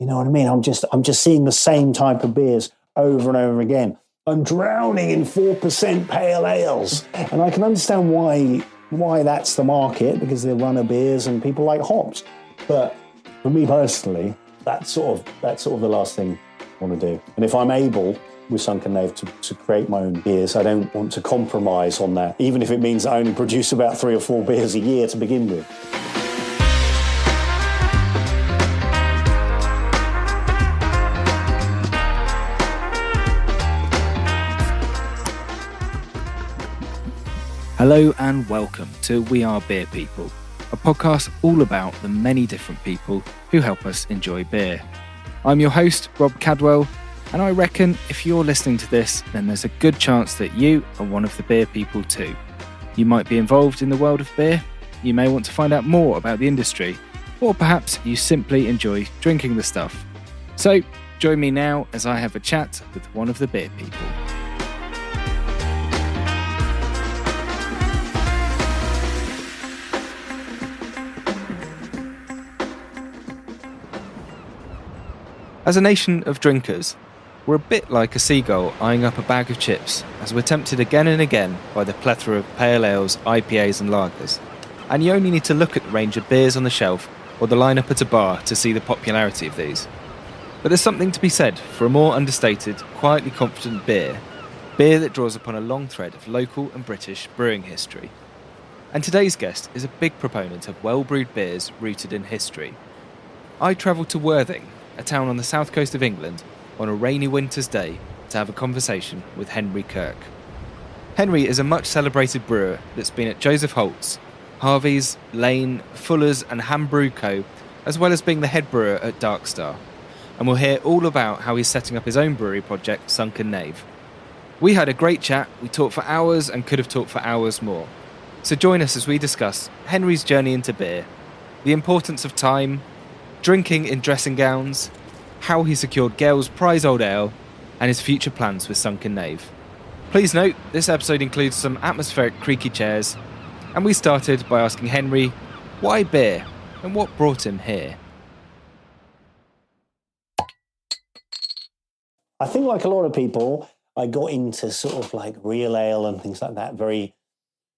You know what I mean? I'm just seeing the same type of beers over and over again. I'm drowning in 4% pale ales, and I can understand why that's the market, because they're runner beers and people like hops. But for me personally, that's sort of the last thing I want to do. And if I'm able with Sunken Knave to create my own beers, I don't want to compromise on that, even if it means I only produce about 3 or 4 beers a year to begin with. Hello and welcome to We Are Beer People, a podcast all about the many different people who help us enjoy beer. I'm your host, Rob Cadwell, and I reckon if you're listening to this, then there's a good chance that you are one of the beer people too. You might be involved in the world of beer, you may want to find out more about the industry, or perhaps you simply enjoy drinking the stuff. So join me now as I have a chat with one of the beer people. As a nation of drinkers, we're a bit like a seagull eyeing up a bag of chips as we're tempted again and again by the plethora of pale ales, IPAs and lagers. And you only need to look at the range of beers on the shelf or the lineup at a bar to see the popularity of these. But there's something to be said for a more understated, quietly confident beer that draws upon a long thread of local and British brewing history. And today's guest is a big proponent of well-brewed beers rooted in history. I travelled to Worthing, a town on the south coast of England, on a rainy winter's day to have a conversation with Henry Kirk. Henry is a much celebrated brewer that's been at Joseph Holt's, Harvey's, Lane, Fuller's and Ham Brew Co, as well as being the head brewer at Dark Star. And we'll hear all about how he's setting up his own brewery project, Sunken Knave. We had a great chat, we talked for hours and could have talked for hours more. So join us as we discuss Henry's journey into beer, the importance of time, drinking in dressing gowns, how he secured Gale's prize old ale, and his future plans with Sunken Knave. Please note, this episode includes some atmospheric creaky chairs, and we started by asking Henry, why beer, and what brought him here? I think like a lot of people, I got into sort of like real ale and things like that very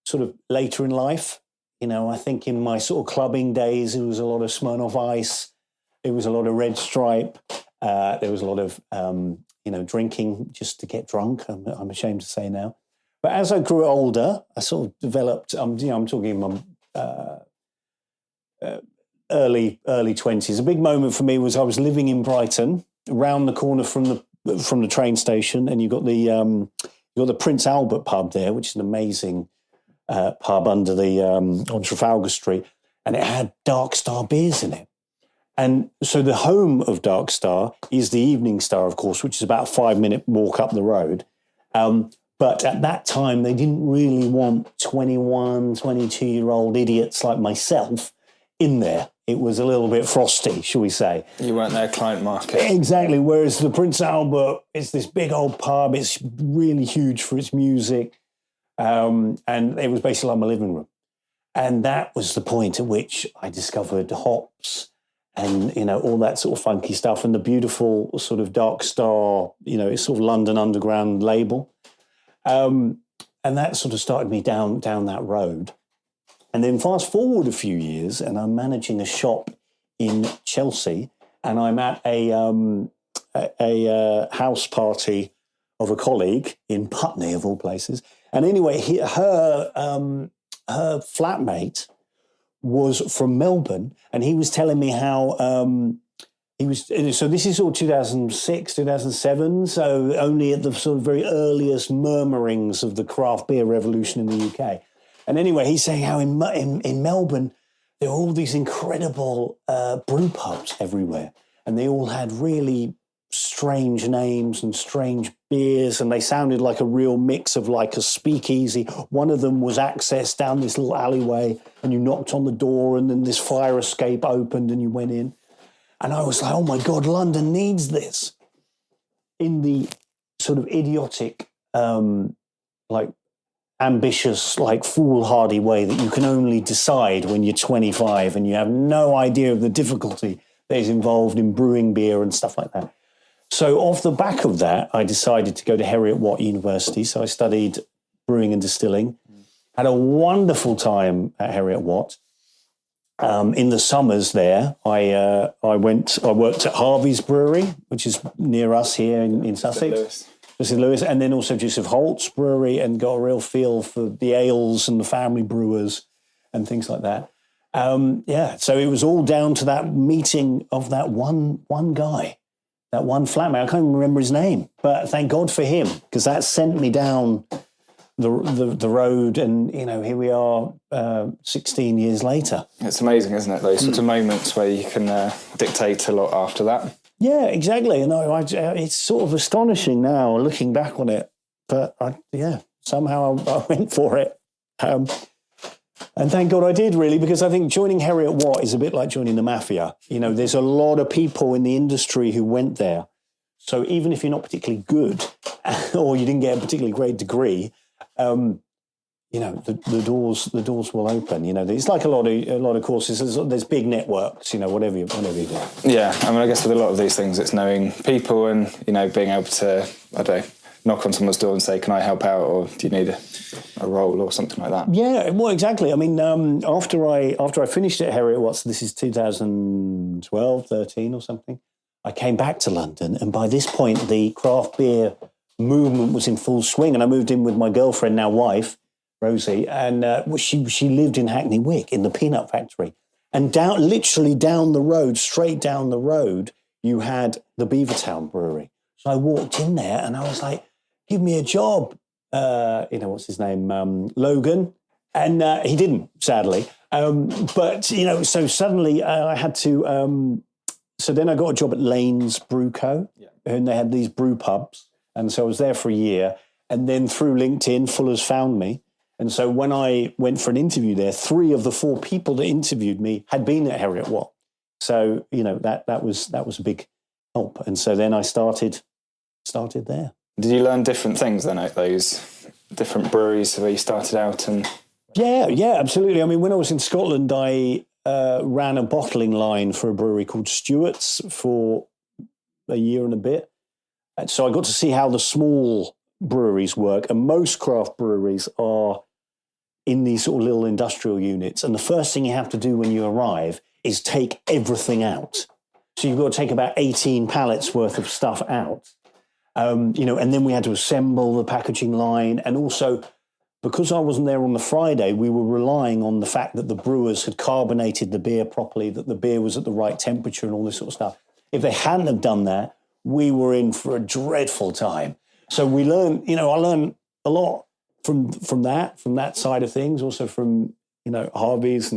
sort of later in life. You know, I think in my sort of clubbing days, it was a lot of Smirnoff Ice. It was a lot of Red Stripe. There was a lot of, drinking just to get drunk. I'm ashamed to say now. But as I grew older, I sort of developed. I'm talking my early 20s. A big moment for me was I was living in Brighton, around the corner from the train station, and you got the Prince Albert pub there, which is an amazing pub under the on Trafalgar Street, and it had Dark Star beers in it. And so the home of Dark Star is the Evening Star, of course, which is about a 5-minute walk up the road. But at that time, they didn't really want 21, 22-year-old idiots like myself in there. It was a little bit frosty, shall we say. You weren't their client market. Exactly, whereas the Prince Albert is this big old pub. It's really huge for its music. And it was basically like my living room. And that was the point at which I discovered hops and, all that sort of funky stuff and the beautiful sort of Dark Star, it's sort of London Underground label. And that sort of started me down that road. And then fast forward a few years and I'm managing a shop in Chelsea and I'm at a house party of a colleague in Putney, of all places. And anyway, her flatmate was from Melbourne, and he was telling me how he was. So this is sort of 2006, 2007. So only at the sort of very earliest murmurings of the craft beer revolution in the UK. And anyway, he's saying how in Melbourne there were all these incredible brew pubs everywhere, and they all had really strange names and strange beers, and they sounded like a real mix of like a speakeasy. One of them was accessed down this little alleyway, and you knocked on the door, and then this fire escape opened, and you went in. And I was like, oh my God, London needs this. In the sort of idiotic, like ambitious, like foolhardy way that you can only decide when you're 25 and you have no idea of the difficulty that is involved in brewing beer and stuff like that. So off the back of that, I decided to go to Heriot-Watt University. So I studied brewing and distilling. Had a wonderful time at Heriot-Watt. In the summers there, I worked at Harvey's Brewery, which is near us here in Sussex. St. Louis, and then also Joseph Holt's Brewery, and got a real feel for the ales and the family brewers and things like that. So it was all down to that meeting of that one guy, that one flatmate. I can't even remember his name, but thank God for him, because that sent me down the road, and here we are 16 years later. It's amazing, isn't it, those sorts of moments where you can dictate a lot after that. Yeah, exactly. And it's sort of astonishing now looking back on it, but somehow I went for it. And thank God I did, really, because I think joining Heriot-Watt is a bit like joining the mafia. There's a lot of people in the industry who went there. So even if you're not particularly good or you didn't get a particularly great degree, the doors will open. It's like a lot of courses. There's big networks. Whatever you do. Yeah, I guess with a lot of these things, it's knowing people and being able to knock on someone's door and say, "Can I help out?" or "Do you need a role?" or something like that. Yeah, well, exactly. I mean, after I finished at Heriot-Watt, so this is 2012, 13 or something, I came back to London, and by this point, the craft beer movement was in full swing, and I moved in with my girlfriend, now wife, Rosie, and she lived in Hackney Wick in the peanut factory, and literally down the road, straight down the road, you had the Beavertown Brewery. So I walked in there, and I was like, "Give me a job." What's his name? Logan. And he didn't, sadly. So suddenly I had to... so then I got a job at Lane's Brew Co. Yeah. And they had these brew pubs. And so I was there for a year. And then through LinkedIn, Fuller's found me. And so when I went for an interview there, 3 of the 4 people that interviewed me had been at Heriot-Watt. So, that was a big help. And so then I started there. Did you learn different things then at those different breweries where you started out? And Yeah, absolutely. I mean, when I was in Scotland, I ran a bottling line for a brewery called Stewart's for a year and a bit. And so I got to see how the small breweries work. And most craft breweries are in these sort of little industrial units. And the first thing you have to do when you arrive is take everything out. So you've got to take about 18 pallets worth of stuff out. And then we had to assemble the packaging line. And also, because I wasn't there on the Friday, we were relying on the fact that the brewers had carbonated the beer properly, that the beer was at the right temperature and all this sort of stuff. If they hadn't have done that, we were in for a dreadful time. So we learned, I learned a lot from that side of things, also from, Harvey's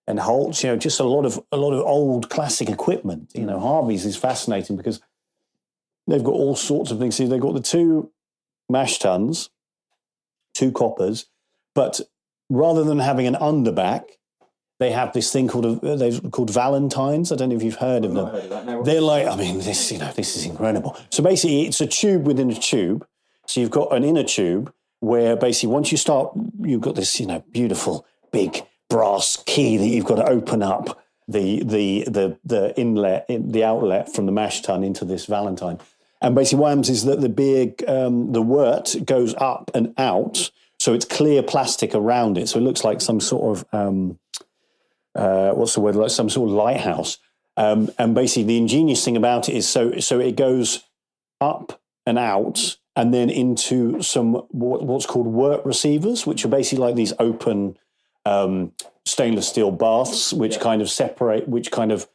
and Holt's, just a lot of old classic equipment. Harvey's is fascinating because they've got all sorts of things. See, they've got the 2 mash tuns, 2 coppers, but rather than having an underback, they have this thing called Valentines. I don't know if you've heard of them. Heard of that, no. They're like, this is incredible. So basically, it's a tube within a tube. So you've got an inner tube where basically once you start, you've got this, beautiful big brass key that you've got to open up the inlet, the outlet from the mash tun into this Valentine. And basically what happens is that the beer, the wort goes up and out, so it's clear plastic around it. So it looks like some sort of, like some sort of lighthouse. And basically the ingenious thing about it is so it goes up and out and then into some what's called wort receivers, which are basically like these open stainless steel baths, which kind of separate, which kind of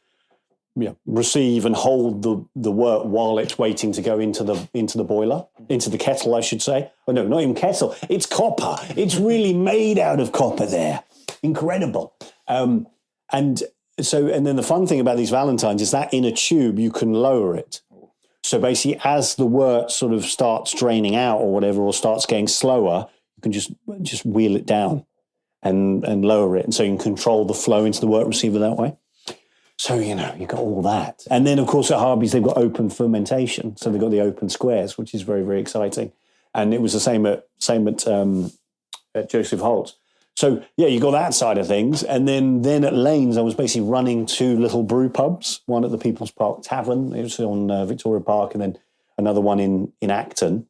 receive and hold the wort while it's waiting to go into the boiler, into the kettle, I should say. Oh no, not even kettle. It's copper. It's really made out of copper there. Incredible. And then the fun thing about these Valentines is that in a tube you can lower it. So basically, as the wort sort of starts draining out or whatever, or starts getting slower, you can just wheel it down and lower it, and so you can control the flow into the wort receiver that way. So, you've got all that. And then, of course, at Harvey's, they've got open fermentation. So they've got the open squares, which is very, very exciting. And it was the same at Joseph Holt. So yeah, you got that side of things, and then at Lanes, I was basically running 2 little brew pubs. One at the People's Park Tavern, it was on Victoria Park, and then another one in Acton,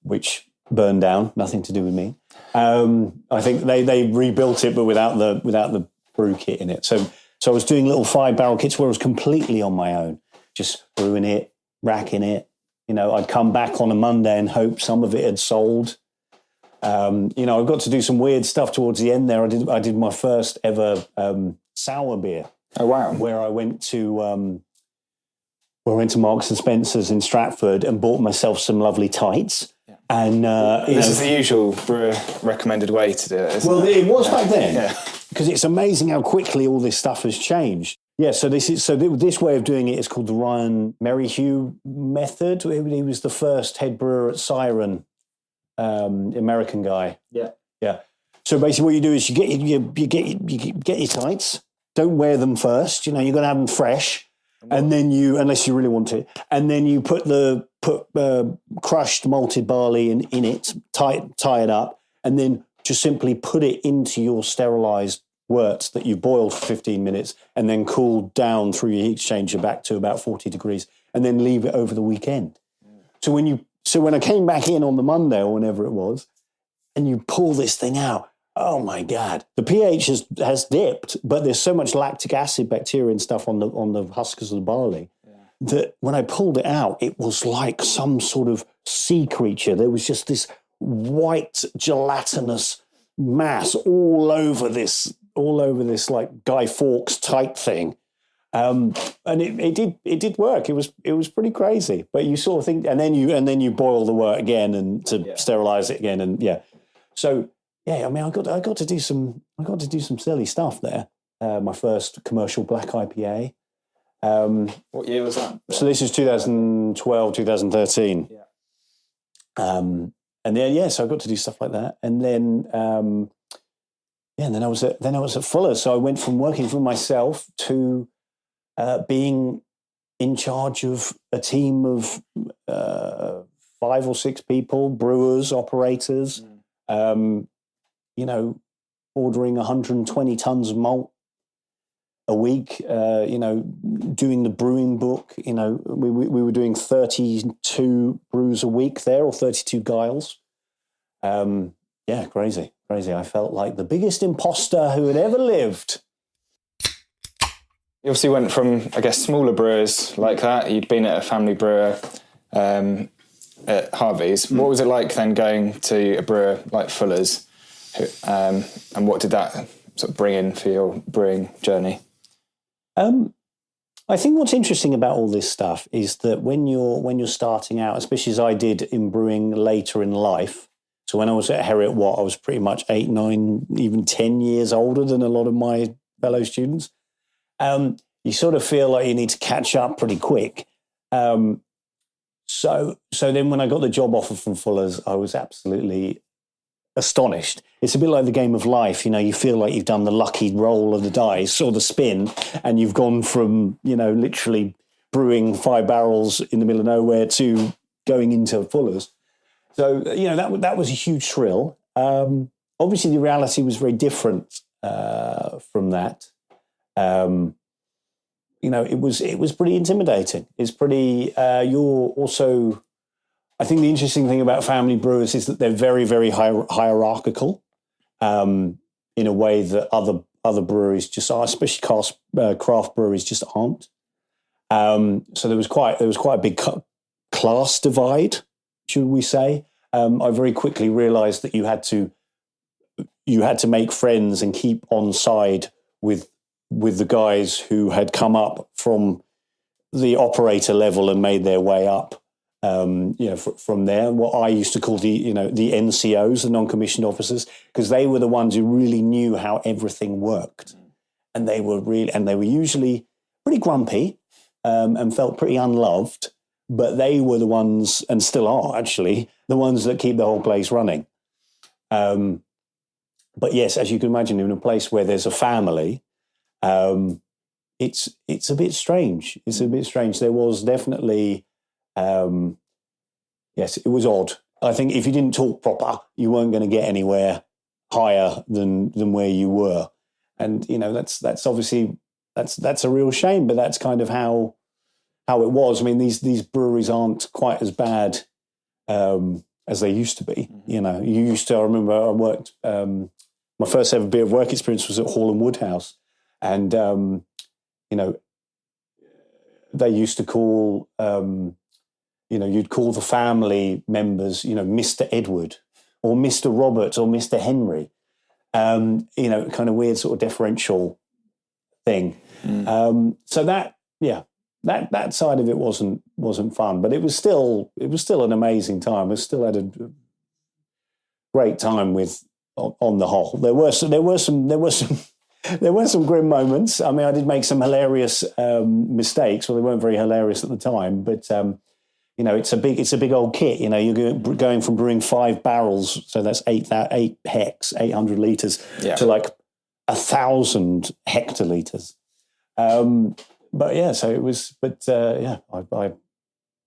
which burned down. Nothing to do with me. I think they rebuilt it, but without the brew kit in it. So I was doing little 5-barrel kits where I was completely on my own, just brewing it, racking it. I'd come back on a Monday and hope some of it had sold. I got to do some weird stuff towards the end there. I did my first ever sour beer. Oh wow! Where I went to Marks and Spencer's in Stratford and bought myself some lovely tights. Yeah. And this is the usual brewer recommended way to do it. It was back then, because it's amazing how quickly all this stuff has changed. Yeah, so this way of doing it is called the Ryan Merrihew method. He was the first head brewer at Siren. American guy. Yeah. So basically, what you do is you get your tights. Don't wear them first. You're going to have them fresh, and then unless you really want to, and then you put crushed malted barley in it, tie it up, and then just simply put it into your sterilised wort that you boiled for 15 minutes, and then cooled down through your heat exchanger back to about 40 degrees, and then leave it over the weekend. So when I came back in on the Monday or whenever it was, and you pull this thing out, oh my God, the pH has dipped, but there's so much lactic acid bacteria and stuff on the huskers of the barley that when I pulled it out, it was like some sort of sea creature. There was just this white gelatinous mass all over this like Guy Fawkes type thing. And it did work. It was pretty crazy. But you sort of think, and then you boil the wort again and to sterilize it again, and So I mean, I got to do some silly stuff there. My first commercial black IPA. What year was that? So this is 2012, 2013. Yeah. And then so I got to do stuff like that, and then and then I was at Fuller's. So I went from working for myself to being in charge of a team of 5 or 6 people, brewers, operators, ordering 120 tons of malt a week, doing the brewing book. We were doing 32 brews a week there, or 32 Giles. Crazy. I felt like the biggest imposter who had ever lived. You obviously went from, I guess, smaller brewers like that. You'd been at a family brewer at Harvey's. What was it like then going to a brewer like Fuller's? And what did that sort of bring in for your brewing journey? I think what's interesting about all this stuff is that when you're starting out, especially as I did in brewing later in life, so when I was at Heriot Watt, I was pretty much 8, 9, even 10 years older than a lot of my fellow students. You sort of feel like you need to catch up pretty quick. So then when I got the job offer from Fuller's, I was absolutely astonished. It's a bit like the game of life. You feel like you've done the lucky roll of the dice or the spin, and you've gone from, literally brewing 5 barrels in the middle of nowhere to going into Fuller's. So, that was a huge thrill. Obviously, the reality was very different from that. It was pretty intimidating. It's pretty, you're also, I think the interesting thing about family brewers is that they're very, very hierarchical in a way that other breweries just are, especially craft breweries just aren't. So there was quite a big class divide, should we say. I very quickly realized that you had to make friends and keep on side with the guys who had come up from the operator level and made their way up, from there. What I used to call the NCOs, the non-commissioned officers, because they were the ones who really knew how everything worked, and they were usually pretty grumpy and felt pretty unloved. But they were the ones, and still are actually, the ones that keep the whole place running. But yes, as you can imagine, in a place where there's a family, it's a bit strange. It's a bit strange. There was definitely, yes, it was odd. I think if you didn't talk proper, you weren't going to get anywhere. higher than where you were. And, that's obviously, that's a real shame, but that's kind of how it was. I mean, these breweries aren't quite as bad as they used to be. I remember I worked, my first ever beer of work experience was at Hall and Woodhouse. And, they used to call, you'd call the family members, Mr. Edward or Mr. Robert or Mr. Henry, kind of weird sort of deferential thing. So that side of it wasn't fun, but it was still an amazing time. I still had a great time on the whole. There were some grim moments. I mean, I did make some hilarious mistakes. Well, they weren't very hilarious at the time, but it's a big old kit. You're going from brewing 5 barrels, so that's 8 hex, 800 liters, to like 1,000 hectoliters. But yeah, so it was. But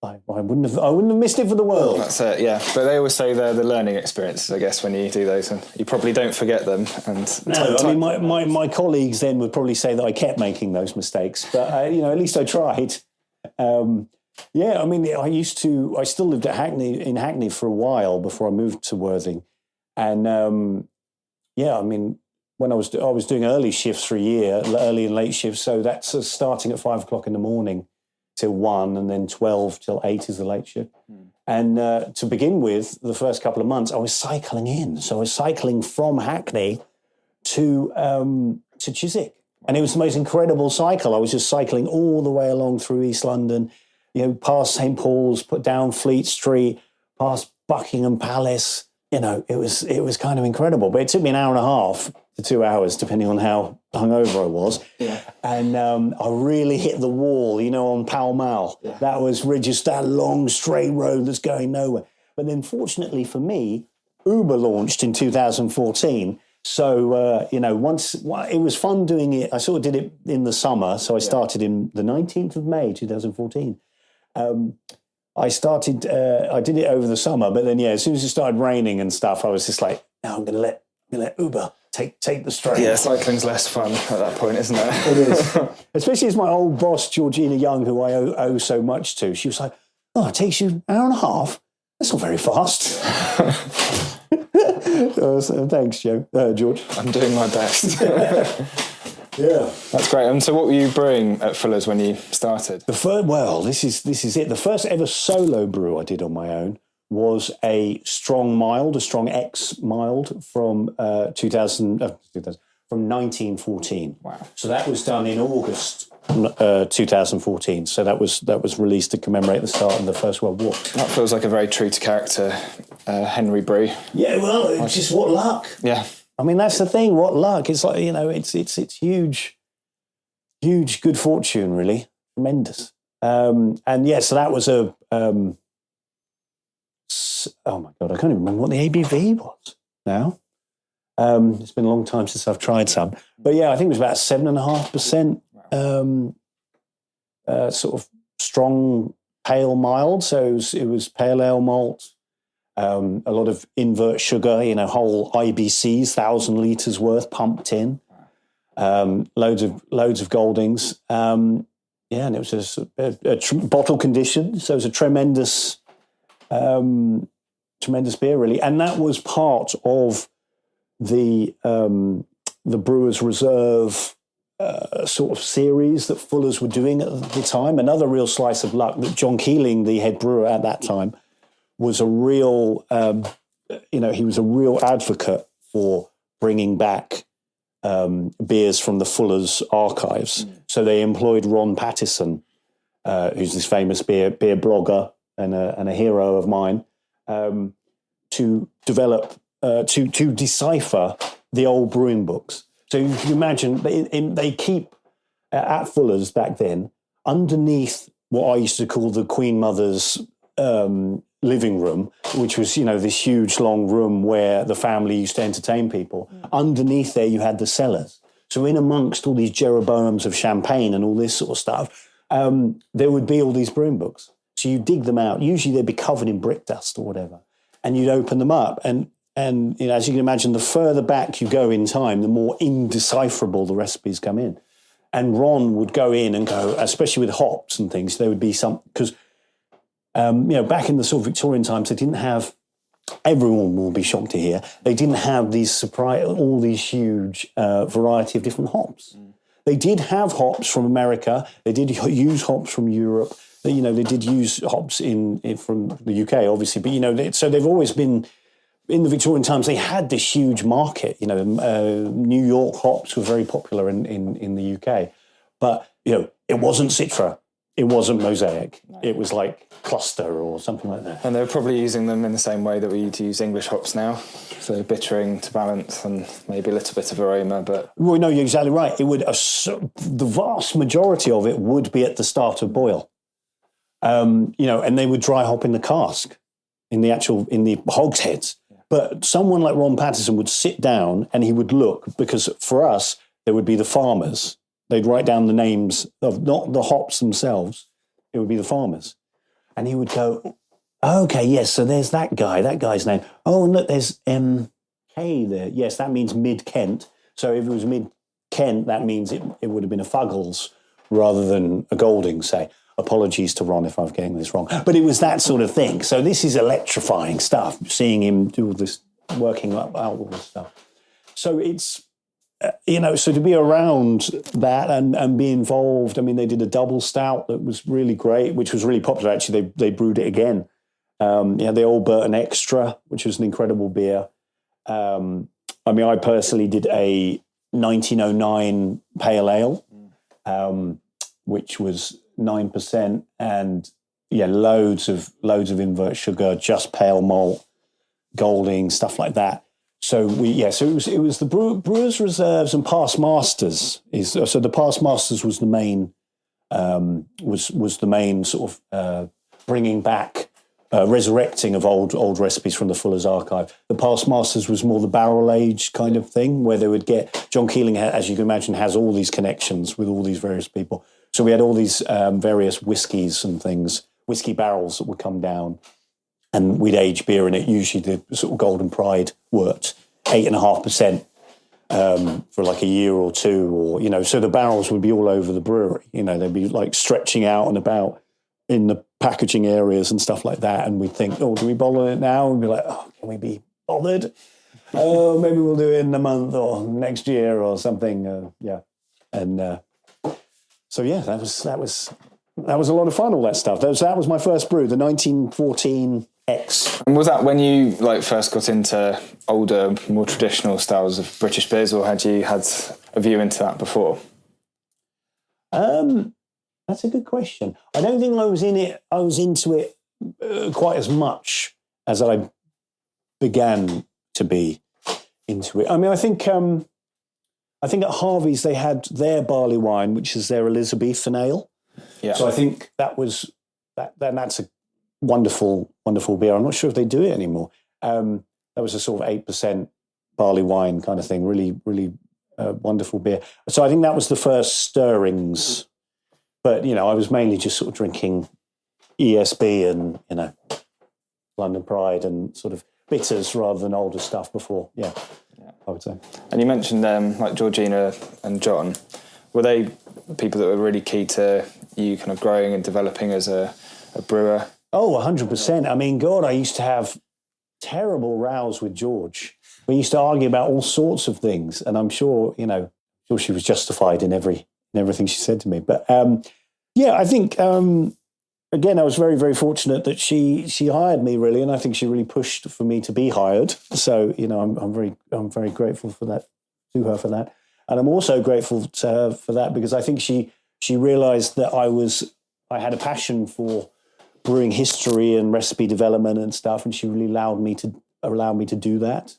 I wouldn't have missed it for the world. That's it, yeah. But they always say they're the learning experiences, I guess, when you do those, and you probably don't forget them. And I mean, my colleagues then would probably say that I kept making those mistakes, but at least I tried. I mean, I still lived in Hackney for a while before I moved to Worthing, and I mean, when I was doing early shifts for a year, early and late shifts, so that's starting at 5 o'clock in the morning till 1, and then 12 till 8 is the late shift. And to begin with, the first couple of months, I was cycling in. So I was cycling from Hackney to Chiswick. And it was the most incredible cycle. I was just cycling all the way along through East London, past St. Paul's, put down Fleet Street, past Buckingham Palace. It was kind of incredible. But it took me an hour and a half to 2 hours, depending on how hungover I was. Yeah. And I really hit the wall, on Pall Mall. Yeah. That was just that long, straight road that's going nowhere. But then fortunately for me, Uber launched in 2014. So, once it was fun doing it, I sort of did it in the summer. So I started in the 19th of May, 2014. I did it over the summer, but then, as soon as it started raining and stuff, I was just like, no, I'm going to let Uber take the strain. Yeah, cycling's less fun at that point, isn't it? It is. Especially as my old boss, Georgina Young, who I owe so much to, she was like, it takes you an hour and a half? That's not very fast. So, thanks, George. I'm doing my best. Yeah, that's great. And so, what were you brewing at Fuller's when you started? This is it. The first ever solo brew I did on my own was a strong X mild from 1914. Wow! So that was done in August 2014. So that was released to commemorate the start of the First World War. That feels like a very true to character Henry brew. Yeah, well, it's just what luck. Yeah. I mean, that's the thing. What luck! It's like it's huge good fortune, really, tremendous. So that was a. Oh my God, I can't even remember what the ABV was now. It's been a long time since I've tried some, but I think it was about 7.5%. Sort of strong pale mild. So it was pale ale malt. A lot of invert sugar, whole IBCs, 1,000 litres worth pumped in, loads of Goldings. And it was just a bottle condition. So it was a tremendous beer, really. And that was part of the Brewers Reserve sort of series that Fuller's were doing at the time. Another real slice of luck that John Keeling, the head brewer at that time, was a real, he was a real advocate for bringing back beers from the Fuller's archives. So they employed Ron Pattison, who's this famous beer blogger and a hero of mine, to develop, to decipher the old brewing books. So you can imagine they keep at Fuller's back then underneath what I used to call the Queen Mother's living room, which was, this huge long room where the family used to entertain people. Underneath there, you had the cellars. So in amongst all these Jeroboams of champagne and all this sort of stuff, there would be all these brewing books. So you dig them out. Usually they'd be covered in brick dust or whatever. And you'd open them up. And And as you can imagine, the further back you go in time, the more indecipherable the recipes come in. And Ron would go in and go, especially with hops and things, there would be some, because, back in the sort of Victorian times, they didn't have, everyone will be shocked to hear, they didn't have all these huge variety of different hops. They did have hops from America. They did use hops from Europe. They did use hops from the UK, obviously. But, so they've always been, in the Victorian times, they had this huge market. New York hops were very popular in the UK. But, it wasn't Citra. It wasn't Mosaic. No. It was like Cluster or something like that. And they were probably using them in the same way that we use English hops now. So bittering to balance and maybe a little bit of aroma. But well, no, you're exactly right. It would the vast majority of it would be at the start of boil. And they would dry hop in the cask, in the hogsheads. Yeah. But someone like Ron Patterson would sit down and he would look, because for us, there would be the farmers. They'd write down the names of not the hops themselves. It would be the farmers. And he would go, okay, yes, so there's that guy's name. Oh, and look, there's M.K. there. Yes, that means mid-Kent. So if it was mid-Kent, that means it would have been a Fuggles rather than a Golding, say. Apologies to Ron if I'm getting this wrong. But it was that sort of thing. So this is electrifying stuff, seeing him do all this, working out all this stuff. So it's, so to be around that and be involved, I mean, they did a double stout that was really great, which was really popular. Actually, they brewed it again. The Old Burton Extra, which was an incredible beer. I personally did a 1909 Pale Ale, which was 9%, and loads of invert sugar, just pale malt, Golding, stuff like that. So it was the Brewers Reserves and Past Masters. So the Past Masters was the main was the main sort of bringing back, resurrecting of old recipes from the Fuller's Archive. The Past Masters was more the barrel aged kind of thing, where they would get John Keeling, as you can imagine, has all these connections with all these various people. So we had all these various whiskies and things, whiskey barrels that would come down, and we'd age beer in it. Usually the sort of Golden Pride worked 8.5% for like a year or two, or so the barrels would be all over the brewery. They'd be like stretching out and about in the packaging areas and stuff like that. And we'd think, oh, do we bottle it now? And we'd be like, oh, can we be bothered? Oh, maybe we'll do it in a month or next year or something. So that was a lot of fun, all that stuff. That was my first brew, the 1914 X. And was that when you first got into older, more traditional styles of British beers, or had you had a view into that before? That's a good question. I don't think I was into it quite as much as I began to be into it. I mean, I think at Harvey's they had their barley wine, which is their Elizabethan ale. Yeah. So I think that's a wonderful, wonderful beer. I'm not sure if they do it anymore. That was a sort of 8% barley wine kind of thing. Really, really wonderful beer. So I think that was the first stirrings. But, I was mainly just sort of drinking ESB and, London Pride and sort of bitters rather than older stuff before. Yeah, I would say. And you mentioned like Georgina and John. Were they people that were really key to you kind of growing and developing as a brewer? Oh, 100%. I mean, God, I used to have terrible rows with George. We used to argue about all sorts of things, and I'm sure, sure she was justified in everything she said to me. But I think again, I was very, very fortunate that she hired me, really, and I think she really pushed for me to be hired. So I'm very grateful for that, to her for that, and I'm also grateful to her for that because I think she realised that I had a passion for brewing history and recipe development and stuff, and she really allowed me to do that.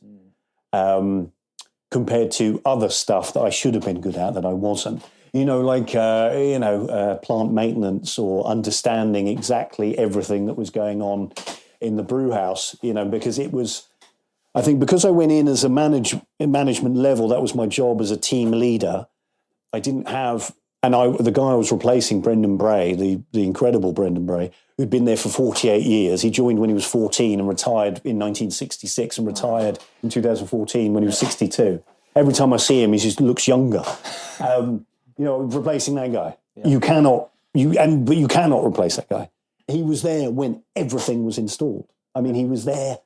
Compared to other stuff that I should have been good at that I wasn't. Plant maintenance or understanding exactly everything that was going on in the brew house, because I think because I went in as a management level, that was my job as a team leader. I didn't have the guy I was replacing, Brendan Bray, the incredible Brendan Bray, who'd been there for 48 years. He joined when he was 14 and retired in 1966 and retired in 2014 when he was 62. Every time I see him, he just looks younger. Replacing that guy. Yeah. You cannot replace that guy. He was there when everything was installed. I mean, he was there.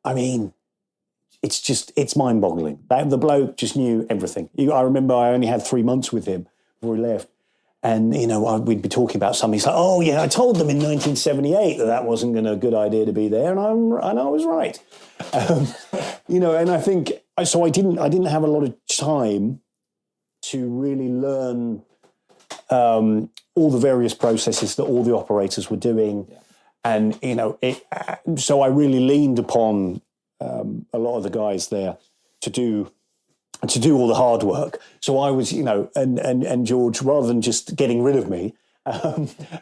I mean, it's mind-boggling. The bloke just knew everything. I remember I only had 3 months with him before he left. And, we'd be talking about something. He's like, oh, yeah, I told them in 1978 that wasn't a good idea to be there. And I was right. And I think, so I didn't have a lot of time to really learn all the various processes that all the operators were doing. Yeah. And, so I really leaned upon a lot of the guys there to do all the hard work. So I was, and George, rather than just getting rid of me,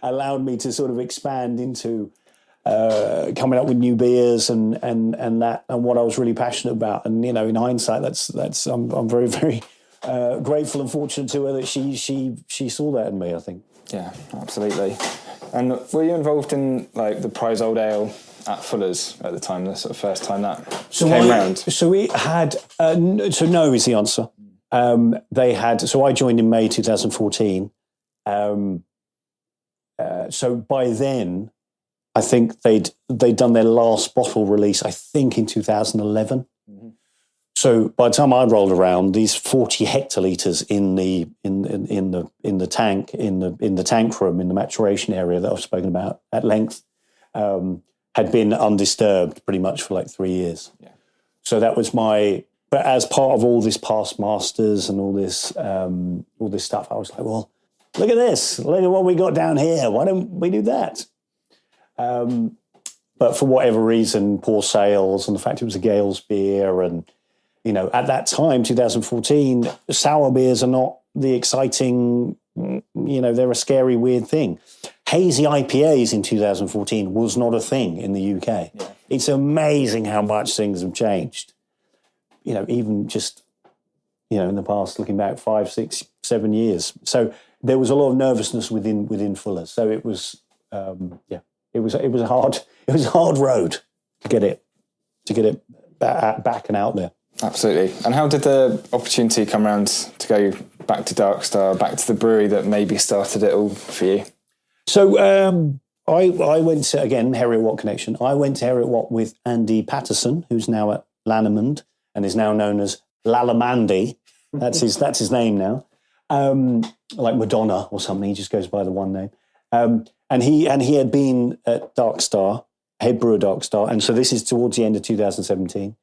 allowed me to sort of expand into coming up with new beers and what I was really passionate about. And, in hindsight, I'm very, very grateful and fortunate to her that she saw that in me, I think. Yeah, absolutely. And were you involved in like the prize old ale at Fuller's at the time, the sort of first time that came round? So we had, no is the answer. They had, so I joined in May 2014. So by then, I think they'd done their last bottle release, I think in 2011. Mm-hmm. So by the time I rolled around, these 40 hectolitres in the tank, in the tank room, in the maturation area that I've spoken about at length, had been undisturbed pretty much for like 3 years. Yeah. So that was but as part of all this past masters and all this stuff, I was like, well, look at this. Look at what we got down here. Why don't we do that? But for whatever reason, poor sales and the fact it was a Gale's beer and, at that time, 2014, sour beers are not the exciting, they're a scary, weird thing. Hazy IPAs in 2014 was not a thing in the UK. Yeah. It's amazing how much things have changed. Even just, in the past, looking back 5, 6, 7 years. So there was a lot of nervousness within Fuller. So it was, it was a hard road to get it back and out there. Absolutely. And how did the opportunity come around to go back to Dark Star, back to the brewery that maybe started it all for you? So I went to, again, Heriot Watt connection. I went to Heriot Watt with Andy Patterson, who's now at Lannemond and is now known as Lalamandy. That's his name now. Like Madonna or something. He just goes by the one name. And he had been at Dark Star, head brewer Dark Star. And so this is towards the end of 2017.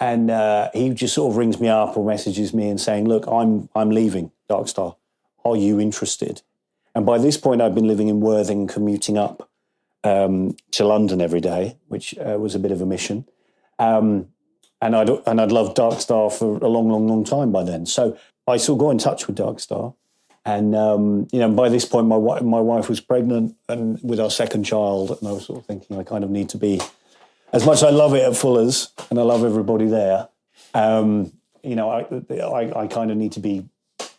And he just sort of rings me up or messages me and saying, look, I'm leaving Dark Star. Are you interested? And by this point, I'd been living in Worthing, commuting up to London every day, which was a bit of a mission. And I'd loved Dark Star for a long, long, long time by then. So I sort of got in touch with Dark Star. And, by this point, my wife was pregnant and with our second child. And I was sort of thinking I kind of need to be, as much as I love it at Fuller's and I love everybody there, I kind of need to be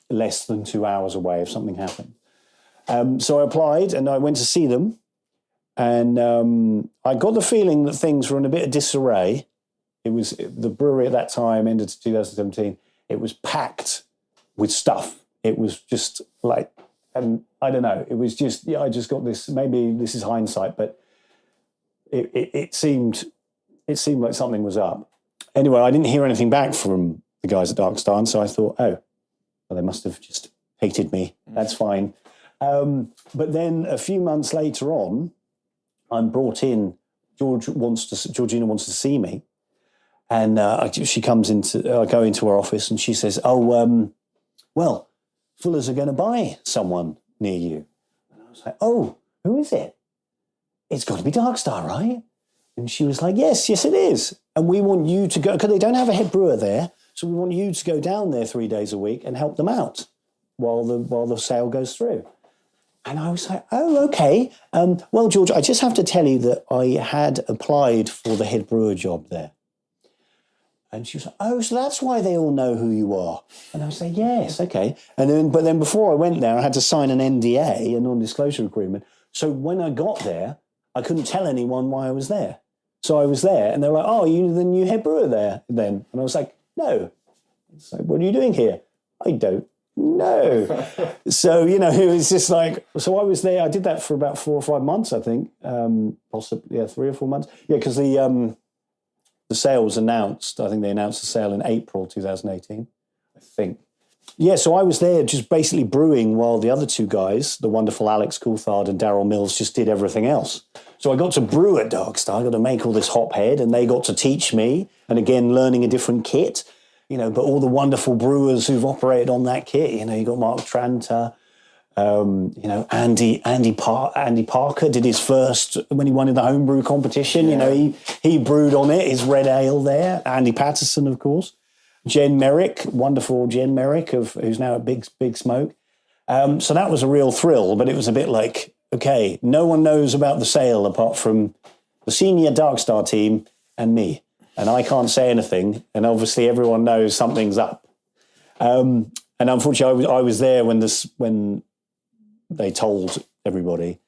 less than 2 hours away if something happened. So I applied and I went to see them. And I got the feeling that things were in a bit of disarray. It was the brewery at that time, ended 2017. It was packed with stuff. It was just like, and I don't know, it was just, I just got this, maybe this is hindsight, but it seemed like something was up. Anyway, I didn't hear anything back from the guys at Dark Star, and so I thought, oh, well, they must have just hated me. That's fine. But then a few months later on, I'm brought in. Georgina wants to see me, and she comes into. I go into her office, and she says, "Oh, well, Fuller's are going to buy someone near you." And I was like, "Oh, who is it?" It's got to be Dark Star, right? And she was like, yes, it is. And we want you to go, because they don't have a head brewer there, so we want you to go down there 3 days a week and help them out while the sale goes through. And I was like, oh, okay. Well, George, I just have to tell you that I had applied for the head brewer job there. And she was like, oh, so that's why they all know who you are. And I was like, yes, okay. But then before I went there, I had to sign an NDA, a non-disclosure agreement. So when I got there, I couldn't tell anyone why I was there. So I was there, and they were like, oh, you're the new head brewer there then? And I was like, no. It's like, what are you doing here? I don't know. So, you know, it was just like, so I was there. I did that for about 4 or 5 months, I think. Possibly, 3 or 4 months. Yeah, because the sale was announced. I think they announced the sale in April 2018, I think. Yeah, so I was there just basically brewing while the other 2 guys, the wonderful Alex Coulthard and Daryl Mills, just did everything else. So I got to brew at Darkstar. I got to make all this hop head, and they got to teach me. And again, learning a different kit, you know, but all the wonderful brewers who've operated on that kit, you know, you got Mark Tranter, you know, Andy Parker did his first when he won in the homebrew competition. Yeah. You know, he brewed on it, his red ale there. Andy Patterson, of course. Jen Merrick, wonderful Jen Merrick, who's now at Big Smoke. So that was a real thrill, but it was a bit like, okay, no one knows about the sale apart from the senior Darkstar team and me, and I can't say anything. And obviously, everyone knows something's up. And unfortunately, I was there when they told everybody,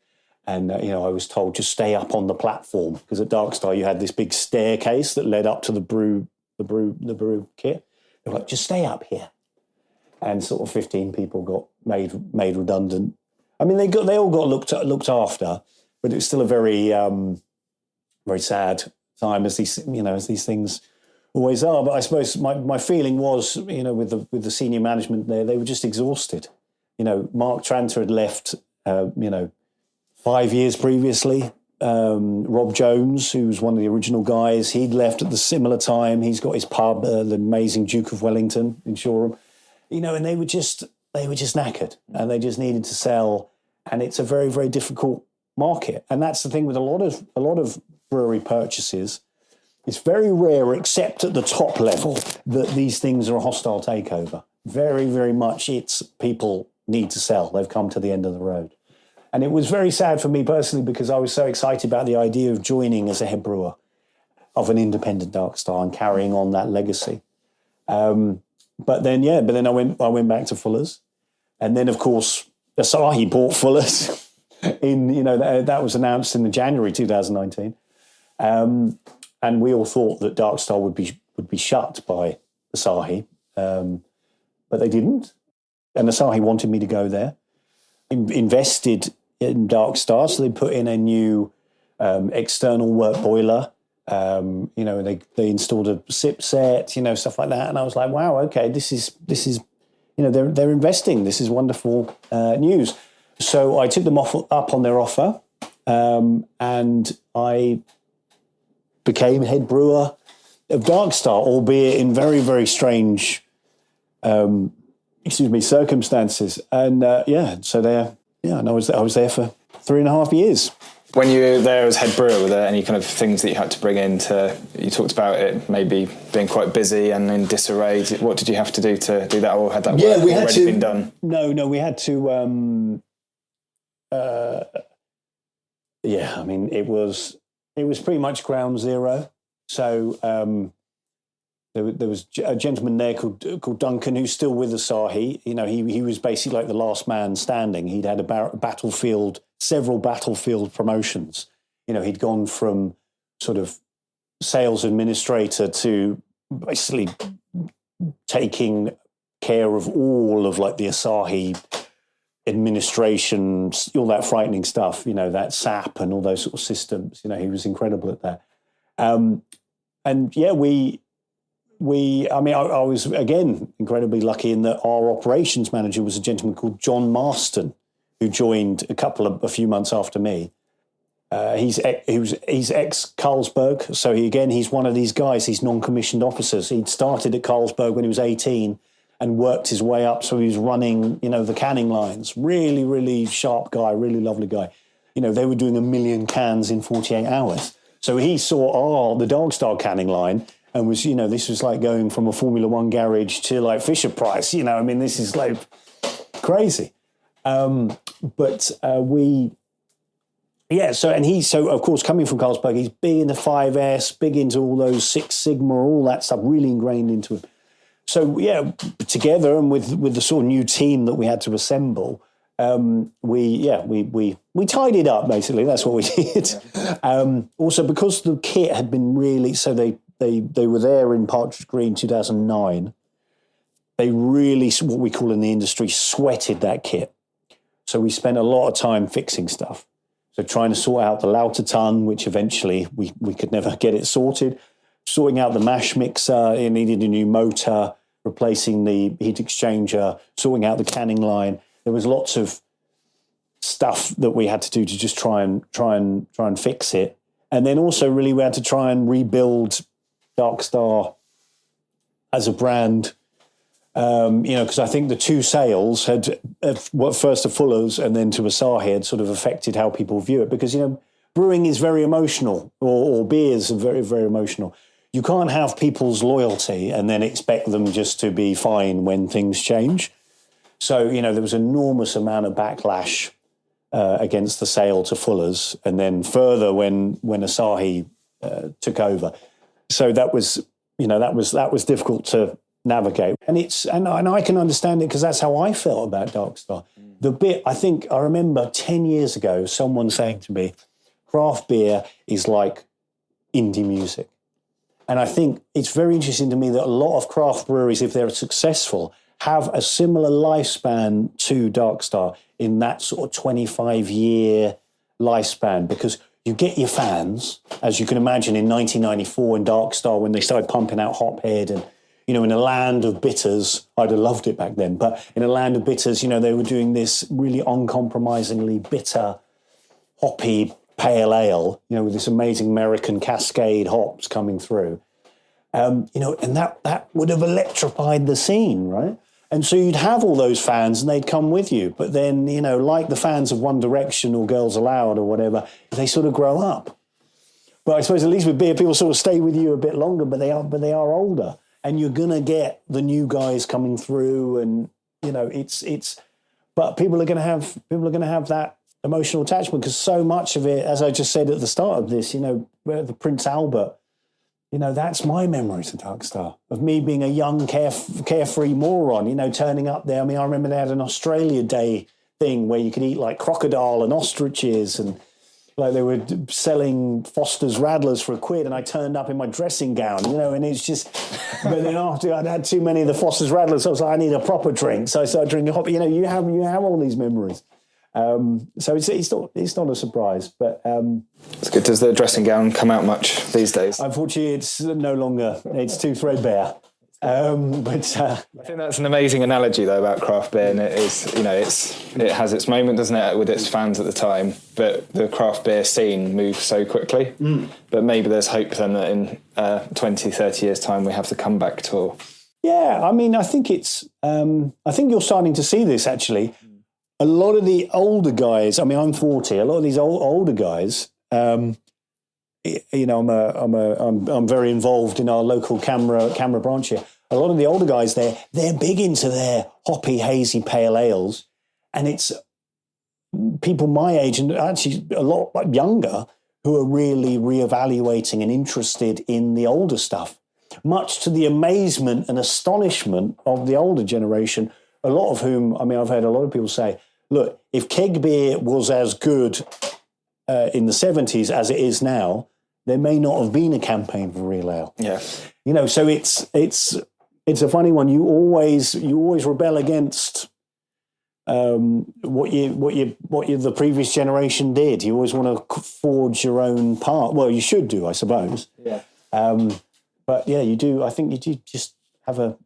and you know, I was told to stay up on the platform because at Darkstar you had this big staircase that led up to the brew kit. They were like, just stay up here, and sort of 15 people got made redundant. I mean, they all got looked after, but it was still a very very sad time, as these things always are. But I suppose my feeling was, you know, with the senior management there, they were just exhausted. You know, Mark Tranter had left, you know, 5 years previously. Rob Jones, who was one of the original guys, he'd left at the similar time. He's got his pub, the amazing Duke of Wellington in Shoreham. You know, and they were just knackered, and they just needed to sell. And it's a very, very difficult market. And that's the thing with a lot of brewery purchases. It's very rare, except at the top level, that these things are a hostile takeover. Very, very much it's people need to sell. They've come to the end of the road. And it was very sad for me personally because I was so excited about the idea of joining as a head brewer of an independent Darkstar and carrying on that legacy. But then I went back to Fuller's. And then, of course, Asahi bought Fuller's. That was announced in January 2019. And we all thought that Darkstar would be shut by Asahi. But they didn't. And Asahi wanted me to go there. Invested in Darkstar, so they put in a new external work boiler. You know, they installed a sip set, you know, stuff like that. And I was like, wow, okay, this is you know, they're investing. This is wonderful news. So I took them up on their offer, and I became head brewer of Darkstar, albeit in very, very strange circumstances. And and I was there for 3.5 years. When you were there as head brewer, were there any kind of things that you had to bring in you talked about it maybe being quite busy and in disarray. What did you have to do to do that, or had that work already been done? No, we had to, I mean, it was pretty much ground zero. So there was a gentleman there called Duncan, who's still with Asahi. You know, he was basically like the last man standing. He'd had several battlefield promotions. You know, he'd gone from sort of sales administrator to basically taking care of all of like the Asahi administration, all that frightening stuff, you know, that SAP and all those sort of systems. You know, he was incredible at that. I was, again, incredibly lucky in that our operations manager was a gentleman called John Marston, who joined a few months after me. He's ex-Carlsberg, so he's one of these guys, these non-commissioned officers. He'd started at Carlsberg when he was 18 and worked his way up, so he was running, you know, the canning lines. Really, really sharp guy, really lovely guy. You know, they were doing 1 million cans in 48 hours. So he saw the Darkstar canning line and was, you know, this was like going from a Formula One garage to like Fisher-Price, you know, I mean, this is like crazy. Yeah, so of course coming from Carlsberg, he's big into 5S, big into all those Six Sigma, all that stuff, really ingrained into him. So yeah, together and with the sort of new team that we had to assemble, we tidied up basically. That's what we did. Also because the kit had been really, so they were there in Partridge Green 2009. They really, what we call in the industry, sweated that kit. So we spent a lot of time fixing stuff. So trying to sort out the Lauter ton, which eventually we could never get it sorted. Sorting out the mash mixer, it needed a new motor, replacing the heat exchanger, sorting out the canning line. There was lots of stuff that we had to do to just try and fix it. And then also really we had to try and rebuild Dark Star as a brand. Because I think the two sales had first to Fuller's and then to Asahi had sort of affected how people view it. Because, brewing is very emotional, or beers are very, very emotional. You can't have people's loyalty and then expect them just to be fine when things change. So, there was an enormous amount of backlash against the sale to Fuller's, and then further when Asahi took over. So that was difficult to navigate, and I can understand it because that's how I felt about Dark Star. I remember 10 years ago someone saying to me, craft beer is like indie music. And I think it's very interesting to me that a lot of craft breweries, if they're successful, have a similar lifespan to Dark Star in that sort of 25-year lifespan, because you get your fans, as you can imagine in 1994 in Dark Star when they started pumping out Hophead, and in a land of bitters, I'd have loved it back then, but in a land of bitters, they were doing this really uncompromisingly bitter, hoppy pale ale, with this amazing American Cascade hops coming through. And that would have electrified the scene, right? And so you'd have all those fans and they'd come with you. But then, like the fans of One Direction or Girls Aloud or whatever, they sort of grow up. But I suppose at least with beer, people sort of stay with you a bit longer, but they are older. And you're gonna get the new guys coming through, and but people are gonna have that emotional attachment, because so much of it, as I just said at the start of this, the Prince Albert, that's my memories of Dark Star, of me being a young carefree moron, turning up there. I mean, I remember they had an Australia Day thing where you could eat like crocodile and ostriches, and like they were selling Foster's Radlers for £1, and I turned up in my dressing gown, and it's just, but then after I'd had too many of the Foster's Radlers, I was like, I need a proper drink. So I started drinking hop. You have all these memories. So it's not a surprise, but it's good. Does the dressing gown come out much these days? Unfortunately, it's no longer. It's too threadbare. But I think that's an amazing analogy though about craft beer, and it is, it has its moment, doesn't it, with its fans at the time. But the craft beer scene moves so quickly. But maybe there's hope then that in 20, 30 years' time we have the comeback tour. Yeah, I mean, I think it's. I think you're starting to see this actually. A lot of the older guys. I mean, I'm 40. A lot of these older guys. I'm very involved in our local camera branch here. A lot of the older guys they're big into their hoppy, hazy pale ales, and it's people my age and actually a lot younger who are really reevaluating and interested in the older stuff, much to the amazement and astonishment of the older generation, a lot of whom, I mean, I've heard a lot of people say, look, if keg beer was as good in the 70s as it is now, there may not have been a campaign for real ale. Yeah. So it's a funny one. You always rebel against what the previous generation did. You always want to forge your own path. Well, you should do, I suppose. Yeah. But yeah, you do. I think you do just have a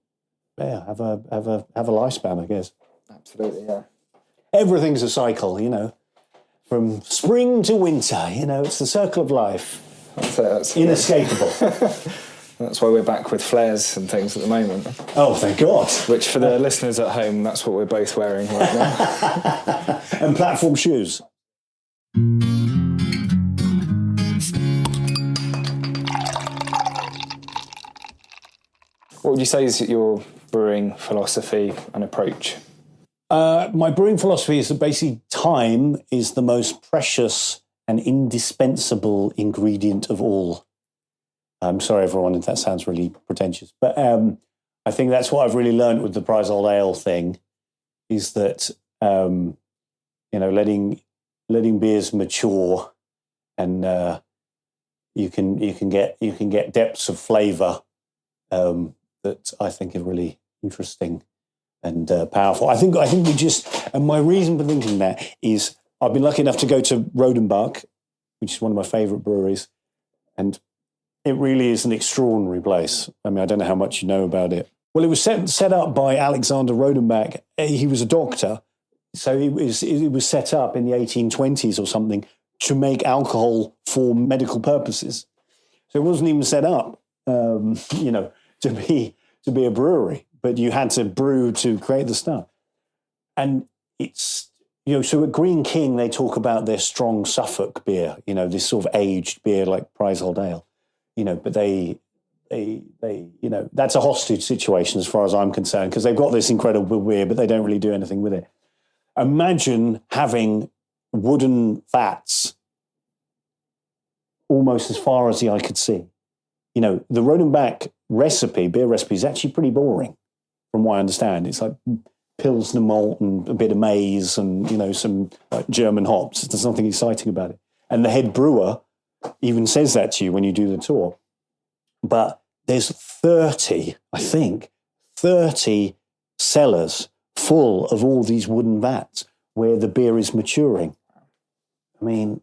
lifespan, I guess. Absolutely. Yeah. Everything's a cycle, from spring to winter. It's the circle of life. That's inescapable. That's why we're back with flares and things at the moment. Oh, thank God. Which, for the listeners at home, that's what we're both wearing right now. And platform shoes. What would you say is your brewing philosophy and approach? My brewing philosophy is that basically time is the most precious an indispensable ingredient of all. I'm sorry, everyone, if that sounds really pretentious, but I think that's what I've really learned with the Prize Old Ale thing, is that letting beers mature, and you can get depths of flavour that I think are really interesting and powerful. I think we just, and my reason for thinking that is I've been lucky enough to go to Rodenbach, which is one of my favourite breweries, and it really is an extraordinary place. I mean, I don't know how much you know about it. Well, it was set up by Alexander Rodenbach. He was a doctor, so it was set up in the 1820s or something to make alcohol for medical purposes. So it wasn't even set up, to be a brewery, but you had to brew to create the stuff. And it's, so at Green King, they talk about their strong Suffolk beer, this sort of aged beer like Prize Old Ale, but they that's a hostage situation as far as I'm concerned, because they've got this incredible beer, but they don't really do anything with it. Imagine having wooden vats almost as far as the eye could see. The Rodenbach beer recipe is actually pretty boring, from what I understand. It's like Pilsner malt and a bit of maize and, some like German hops. There's nothing exciting about it. And the head brewer even says that to you when you do the tour. But there's 30 cellars full of all these wooden vats where the beer is maturing. I mean,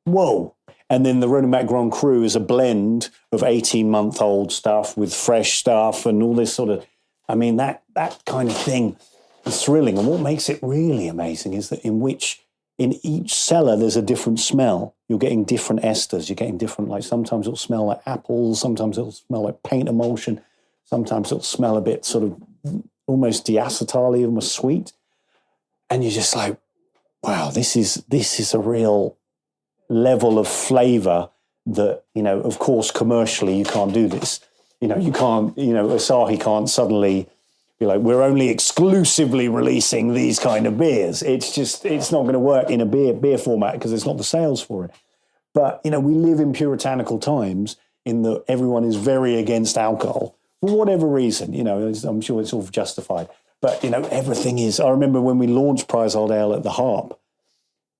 whoa. And then the Rodenbach Grand Cru is a blend of 18-month-old stuff with fresh stuff and all this sort of, that kind of thing is thrilling. And what makes it really amazing is that in each cellar there's a different smell. You're getting different esters. You're getting different, like sometimes it'll smell like apples, sometimes it'll smell like paint emulsion, sometimes it'll smell a bit sort of almost diacetyl, almost sweet. And you're just like, wow, this is a real level of flavour that, of course, commercially you can't do this. You can't, Asahi can't suddenly be like, we're only exclusively releasing these kind of beers. It's not going to work in a beer format because there's not the sales for it. But, we live in puritanical times in that everyone is very against alcohol for whatever reason. I'm sure it's all justified. But, everything is. I remember when we launched Prize Old Ale at the Harp,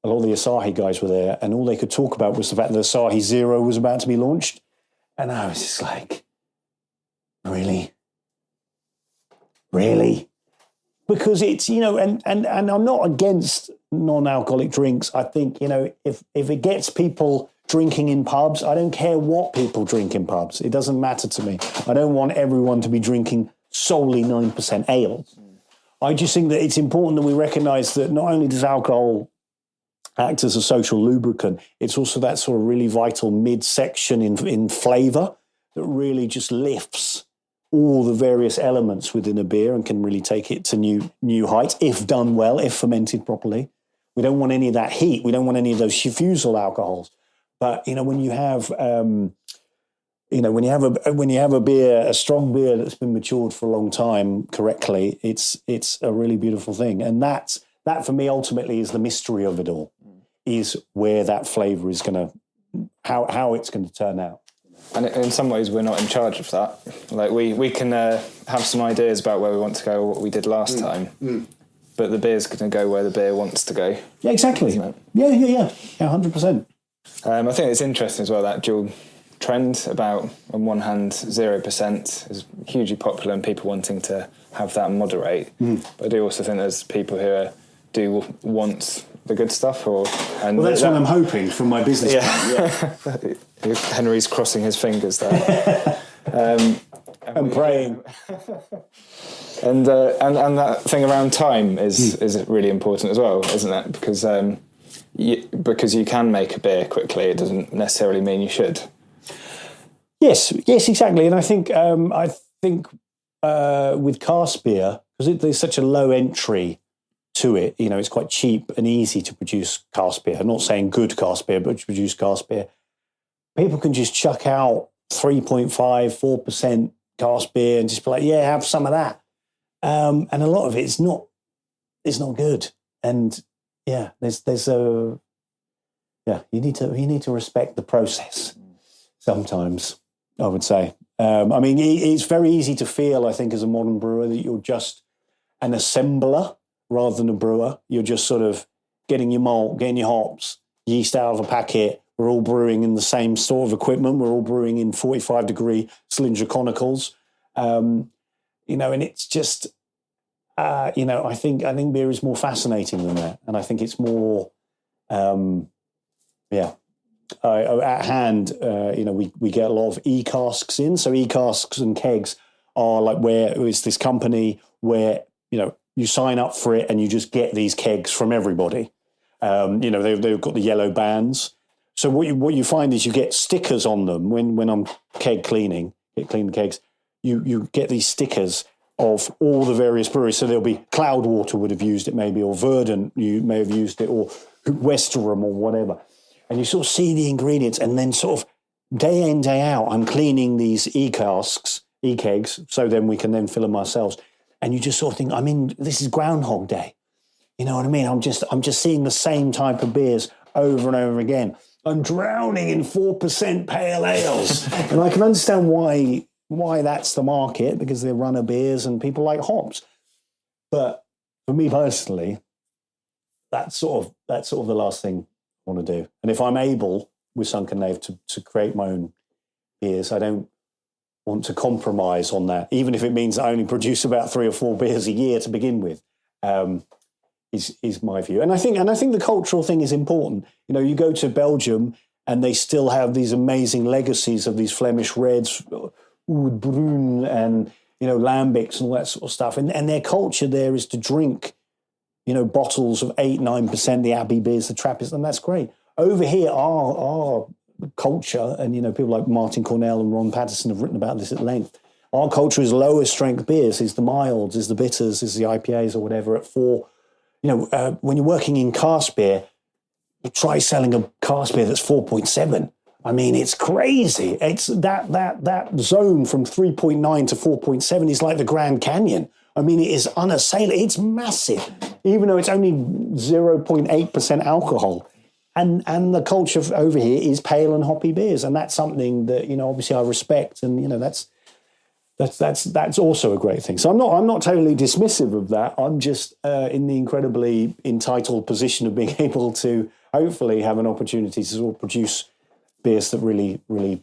a lot of the Asahi guys were there, and all they could talk about was the fact that Asahi Zero was about to be launched. And I was just like, really? Really? Because it's, and I'm not against non-alcoholic drinks. I think, if it gets people drinking in pubs, I don't care what people drink in pubs. It doesn't matter to me. I don't want everyone to be drinking solely 9% ale. I just think that it's important that we recognise that not only does alcohol act as a social lubricant, it's also that sort of really vital midsection in flavour that really just lifts all the various elements within a beer and can really take it to new heights if done well, if fermented properly. We don't want any of that heat. We don't want any of those fusel alcohols. But when you have when you have a beer, a strong beer that's been matured for a long time correctly, it's a really beautiful thing. And that for me ultimately is the mystery of it all, is where that flavour is going to, how it's going to turn out. And in some ways, we're not in charge of that. Like we can have some ideas about where we want to go, or what we did last time, but the beer's going to go where the beer wants to go. Yeah, exactly. Yeah, 100%. I think it's interesting as well, that dual trend about, on one hand, 0% is hugely popular and people wanting to have that and moderate. But I do also think there's people who do want the good stuff. Well, that's what I'm hoping from my business plan. Yeah. Henry's crossing his fingers there. and praying. And that thing around time is really important as well, isn't it? Because you can make a beer quickly, it doesn't necessarily mean you should. Yes, exactly. And I think with cask beer, because there's such a low entry to it, it's quite cheap and easy to produce cask beer. I'm not saying good cask beer, but to produce cask beer. People can just chuck out 3.5, 4% cask beer and just be like, yeah, have some of that. And a lot of it's not good. And yeah, there's you need to respect the process. Sometimes, I would say. I mean, it's very easy to feel, I think, as a modern brewer, that you're just an assembler rather than a brewer. You're just sort of getting your malt, getting your hops, yeast out of a packet. We're all brewing in the same sort of equipment. We're all brewing in 45-degree cylinder conicals. And it's just, I think beer is more fascinating than that. And I think it's more, at hand, we get a lot of e-casks in. So e-casks and kegs are like where it's this company where, you sign up for it and you just get these kegs from everybody. They've got the yellow bands. So what you find is you get stickers on them when I'm keg cleaning, clean the kegs. You get these stickers of all the various breweries. So there'll be Cloudwater would have used it maybe, or Verdant you may have used it, or Westerham or whatever. And you sort of see the ingredients, and then sort of day in, day out, I'm cleaning these e-casks, e-kegs, so then we can then fill them ourselves. And you just sort of think, this is Groundhog Day. You know what I mean? I'm just seeing the same type of beers over and over again. I'm drowning in 4% pale ales. And I can understand why that's the market, because they're runner beers and people like hops. But for me personally, that's sort of the last thing I want to do. And if I'm able with Sunken Knave to create my own beers, I don't want to compromise on that, even if it means I only produce about 3 or 4 beers a year to begin with. Is my view. And I think the cultural thing is important. You go to Belgium and they still have these amazing legacies of these Flemish reds, Oud Bruin and, lambics and all that sort of stuff. And their culture there is to drink, bottles of 8-9%, the Abbey beers, the Trappist, and that's great. Over here, our culture, and, people like Martin Cornell and Ron Patterson have written about this at length. Our culture is lower strength beers, is the milds, is the bitters, is the IPAs or whatever at 4. When you're working in cask beer, try selling a cask beer that's 4.7. It's crazy. It's that zone from 3.9 to 4.7 is like the Grand Canyon. It is unassailable. It's massive, even though it's only 0.8% alcohol. And the culture over here is pale and hoppy beers, and that's something that obviously I respect, and that's also a great thing. So I'm not totally dismissive of that. I'm just in the incredibly entitled position of being able to hopefully have an opportunity to sort of produce beers that really, really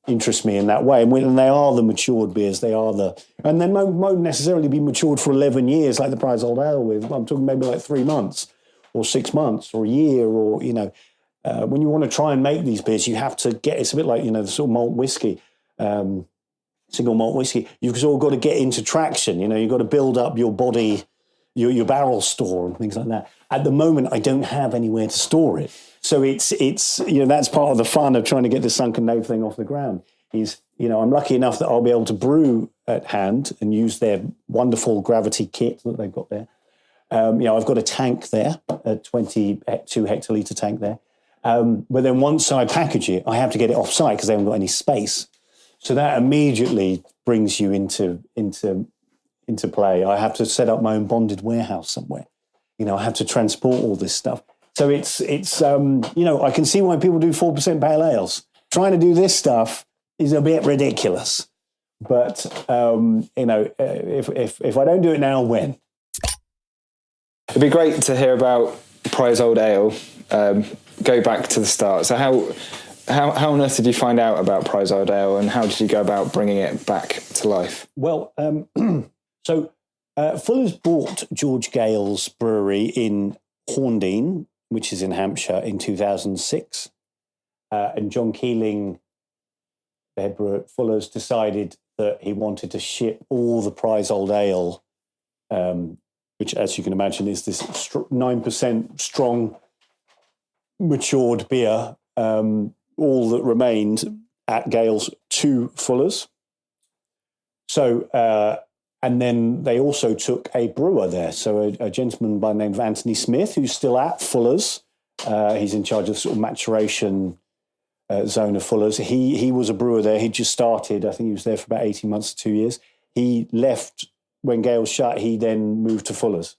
interest me in that way. And they are the matured beers. And they won't necessarily be matured for 11 years like the Prize Old Ale with. I'm talking maybe like 3 months or 6 months or a year, or, when you want to try and make these beers, you have to it's a bit like, the sort of malt whiskey, single malt whiskey. You've sort of got to get into traction. You've got to build up your body, your barrel store and things like that. At the moment, I don't have anywhere to store it. So it's that's part of the fun of trying to get the Sunken Knave thing off the ground is, I'm lucky enough that I'll be able to brew at hand and use their wonderful gravity kit that they've got there. I've got a tank there, a 22 hectolitre tank there. But then once I package it, I have to get it off site because they haven't got any space. So that immediately brings you into play. I have to set up my own bonded warehouse somewhere. I have to transport all this stuff. So it's I can see why people do 4% pale ales. Trying to do this stuff is a bit ridiculous. But if I don't do it now, when? It'd be great to hear about Prize Old Ale. Go back to the start. So how on earth did you find out about Prize Old Ale, and how did you go about bringing it back to life? Well, so Fuller's bought George Gale's brewery in Horndean, which is in Hampshire, in 2006. And John Keeling, the head brewer at Fuller's, decided that he wanted to ship all the Prize Old Ale, which, as you can imagine, is this 9% strong, matured beer, all that remained at Gale's, to Fuller's. So, and then they also took a brewer there. So a gentleman by the name of Anthony Smith, who's still at Fuller's. He's in charge of sort of maturation zone of Fuller's. He was a brewer there. He just started. I think he was there for about 18 months to 2 years. He left when Gale shut. He then moved to Fuller's.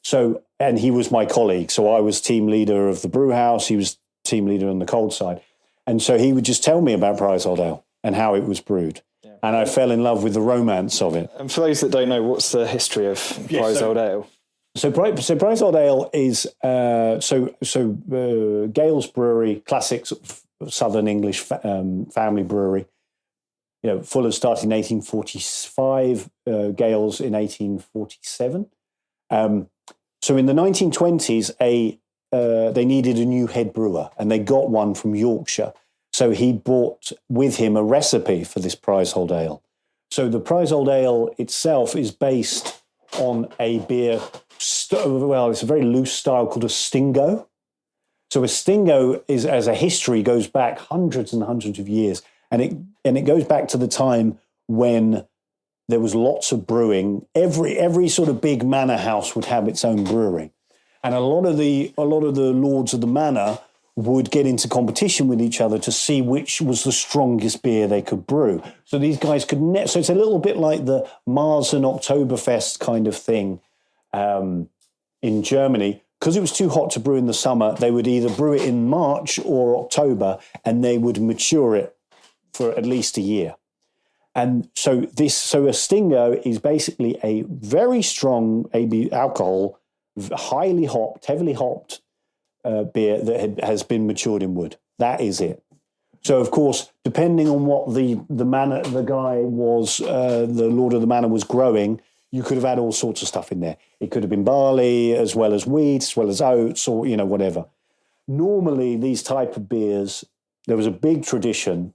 So, and he was my colleague. So I was team leader of the brew house. He was team leader on the cold side. And so he would just tell me about Prize Old Ale and how it was brewed. Yeah. And I fell in love with the romance of it. And for those that don't know, what's the history of Prize Old Ale? So Prize Old Ale is Gale's brewery, classic sort of Southern English family brewery. You know, Fuller's started in 1845, Gale's in 1847. So in the 1920s, they needed a new head brewer, and they got one from Yorkshire. So he brought with him a recipe for this Prize Old Ale. So the Prize Old Ale itself is based on a beer, it's a very loose style called a Stingo. So a Stingo is, as a history, goes back hundreds and hundreds of years. And it goes back to the time when there was lots of brewing. Every sort of big manor house would have its own brewery. And a lot of the lords of the manor would get into competition with each other to see which was the strongest beer they could brew. So these guys could so it's a little bit like the Mars and Oktoberfest kind of thing in Germany. Because it was too hot to brew in the summer, they would either brew it in March or October, and they would mature it for at least a year. And so a Stingo is basically a very strong alcohol, heavily hopped beer that has been matured in wood. That is it. So of course, depending on what the guy was, the Lord of the Manor was growing, you could have had all sorts of stuff in there. It could have been barley as well as wheat, as well as oats, or whatever. Normally, these type of beers, there was a big tradition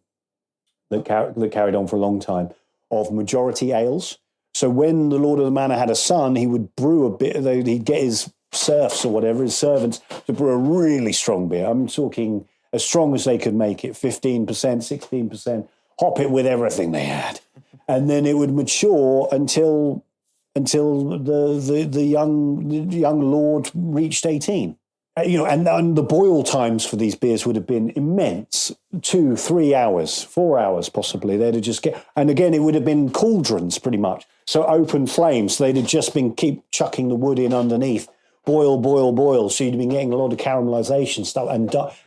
that carried on for a long time of majority ales. So when the Lord of the Manor had a son, he would brew a bit. He'd get his serfs or whatever, his servants, to brew a really strong beer. I'm talking as strong as they could make it, 15%, 16%, hop it with everything they had. And then it would mature until the young lord reached 18. And the boil times for these beers would have been immense, 2, 3 hours, 4 hours possibly. They'd have just and again, it would have been cauldrons pretty much. So open flames, so they'd have just been keep chucking the wood in underneath, boil. So you'd been getting a lot of caramelization stuff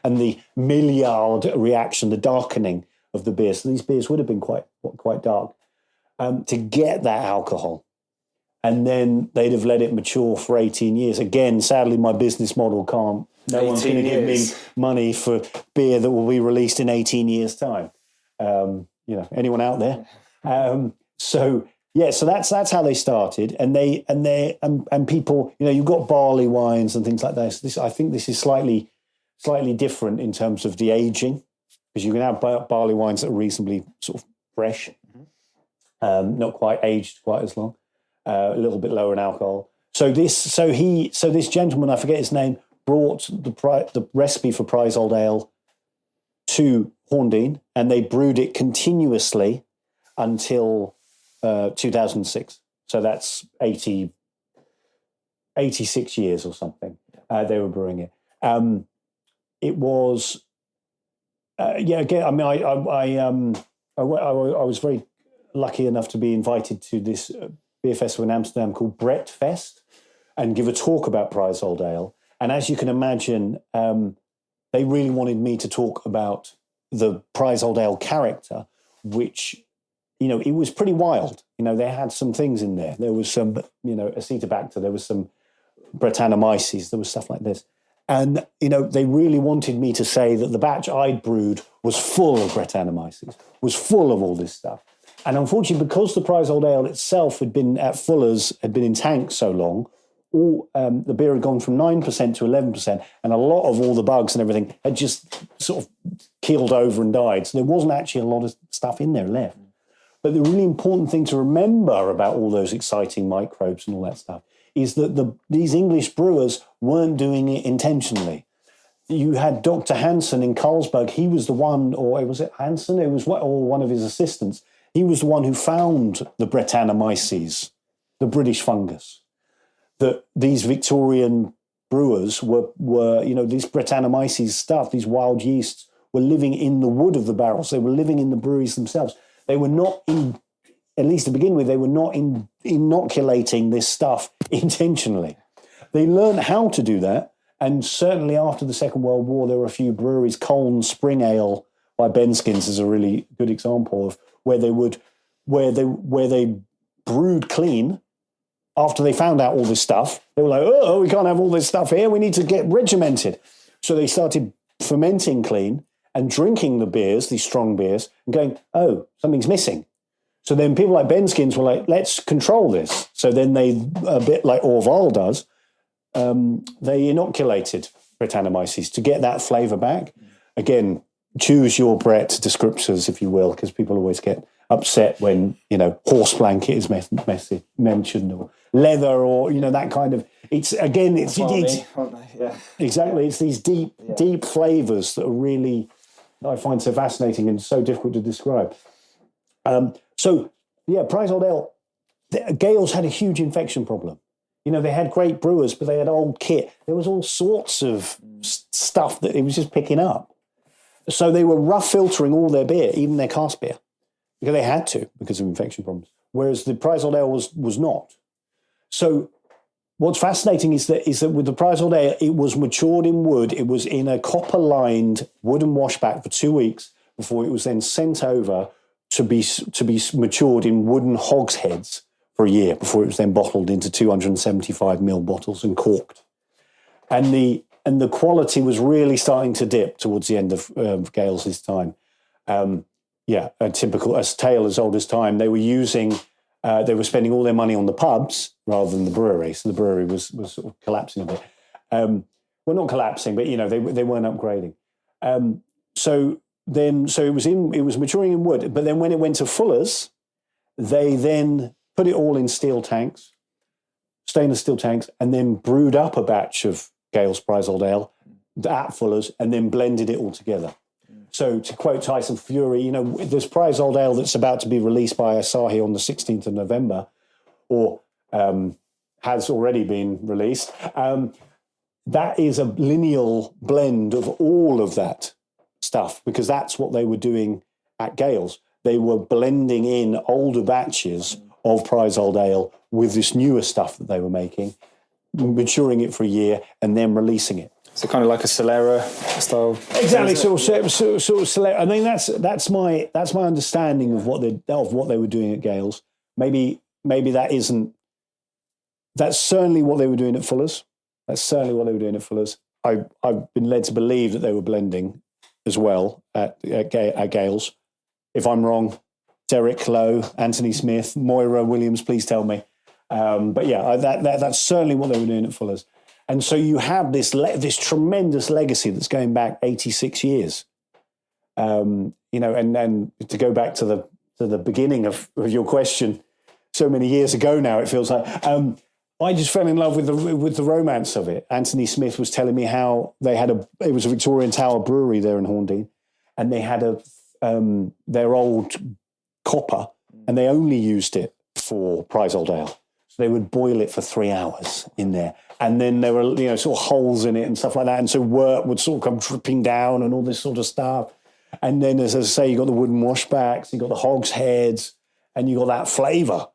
and the Maillard reaction, the darkening of the beer. So these beers would have been quite dark to get that alcohol. And then they'd have let it mature for 18 years. Again, sadly, my business model can't. No one's going to give me money for beer that will be released in 18 years' time. Anyone out there? So that's how they started. And people, you've got barley wines and things like this. I think this is slightly different in terms of the aging, because you can have barley wines that are reasonably sort of fresh, not quite aged quite as long. A little bit lower in alcohol. So this gentleman, I forget his name, brought the recipe for Prize Old Ale to Horndean, and they brewed it continuously until 2006. So that's 86 years or something. They were brewing it. It was, again. I mean, I was very lucky enough to be invited to this beer festival in Amsterdam called Brett Fest and give a talk about Prize Old Ale. And as you can imagine, they really wanted me to talk about the Prize Old Ale character, which, it was pretty wild. They had some things in there. There was some, Acetobacter, there was some Brettanomyces, there was stuff like this. And, they really wanted me to say that the batch I'd brewed was full of Brettanomyces, was full of all this stuff. And unfortunately, because the Prize Old Ale itself had been at Fuller's, had been in tanks so long, the beer had gone from 9% to 11%, and a lot of all the bugs and everything had just sort of keeled over and died. So there wasn't actually a lot of stuff in there left. But the really important thing to remember about all those exciting microbes and all that stuff is that these English brewers weren't doing it intentionally. You had Dr. Hansen in Carlsberg. He was the one, or was it Hansen? It was one of his assistants. He was the one who found the Brettanomyces, the British fungus, that these Victorian brewers were these Brettanomyces stuff, these wild yeasts, were living in the wood of the barrels. They were living in the breweries themselves. They were not, at least to begin with, they were not inoculating this stuff intentionally. They learned how to do that, And certainly after the Second World War, there were a few breweries. Colne Spring Ale by Benskins is a really good example of where they brewed clean. After they found out all this stuff, they were like, oh, we can't have all this stuff here. We need to get regimented. So they started fermenting clean and drinking the beers, these strong beers, and going, oh, something's missing. So then people like Benskins were like, let's control this. So then they, a bit like Orval does, they inoculated Brettanomyces to get that flavour back. Again, choose your Brett descriptors, if you will, because people always get upset when, horse blanket is mentioned, or leather, or, that kind of, exactly. It's these deep flavours that are really, I find so fascinating and so difficult to describe. Prize Old Ale, Gale's had a huge infection problem. They had great brewers, but they had old kit. There was all sorts of stuff that it was just picking up. So they were rough filtering all their beer, even their cask beer, because they had to because of infection problems. Whereas the Prize Old Ale was not. So what's fascinating is that with the Prize Old Ale, it was matured in wood. It was in a copper-lined wooden washback for 2 weeks before it was then sent over to be matured in wooden hogsheads for a year before it was then bottled into 275ml bottles and corked. And the quality was really starting to dip towards the end of Gale's time. A tale as old as time. They were spending all their money on the pubs rather than the brewery. So the brewery was sort of collapsing a bit. Not collapsing, but they weren't upgrading. So it was maturing in wood. But then when it went to Fuller's, they then put it all in stainless steel tanks, and then brewed up a batch of Gale's Prize Old Ale at Fuller's, and then blended it all together. So to quote Tyson Fury, this Prize Old Ale that's about to be released by Asahi on the 16th of November, or has already been released, that is a lineal blend of all of that stuff, because that's what they were doing at Gale's. They were blending in older batches of Prize Old Ale with this newer stuff that they were making, maturing it for a year, and then releasing it. So kind of like a Solera style. Exactly. So Solera. I mean, that's my understanding of what they were doing at Gale's. Maybe that isn't. That's certainly what they were doing at Fuller's. I've been led to believe that they were blending as well at Gale's. If I'm wrong, Derek Lowe, Anthony Smith, Moira Williams, please tell me. That's certainly what they were doing at Fuller's. And so you have this tremendous legacy that's going back 86 years. And to go back to the beginning of your question, so many years ago now, it feels like, I just fell in love with the romance of it. Anthony Smith was telling me how it was a Victorian Tower brewery there in Horndean, and they had their old copper, and they only used it for Prize Old Ale. So they would boil it for 3 hours in there. And then there were, sort of holes in it and stuff like that. And so wort would sort of come dripping down and all this sort of stuff. And then, as I say, you got the wooden washbacks, you got the hogsheads, and you got that flavour.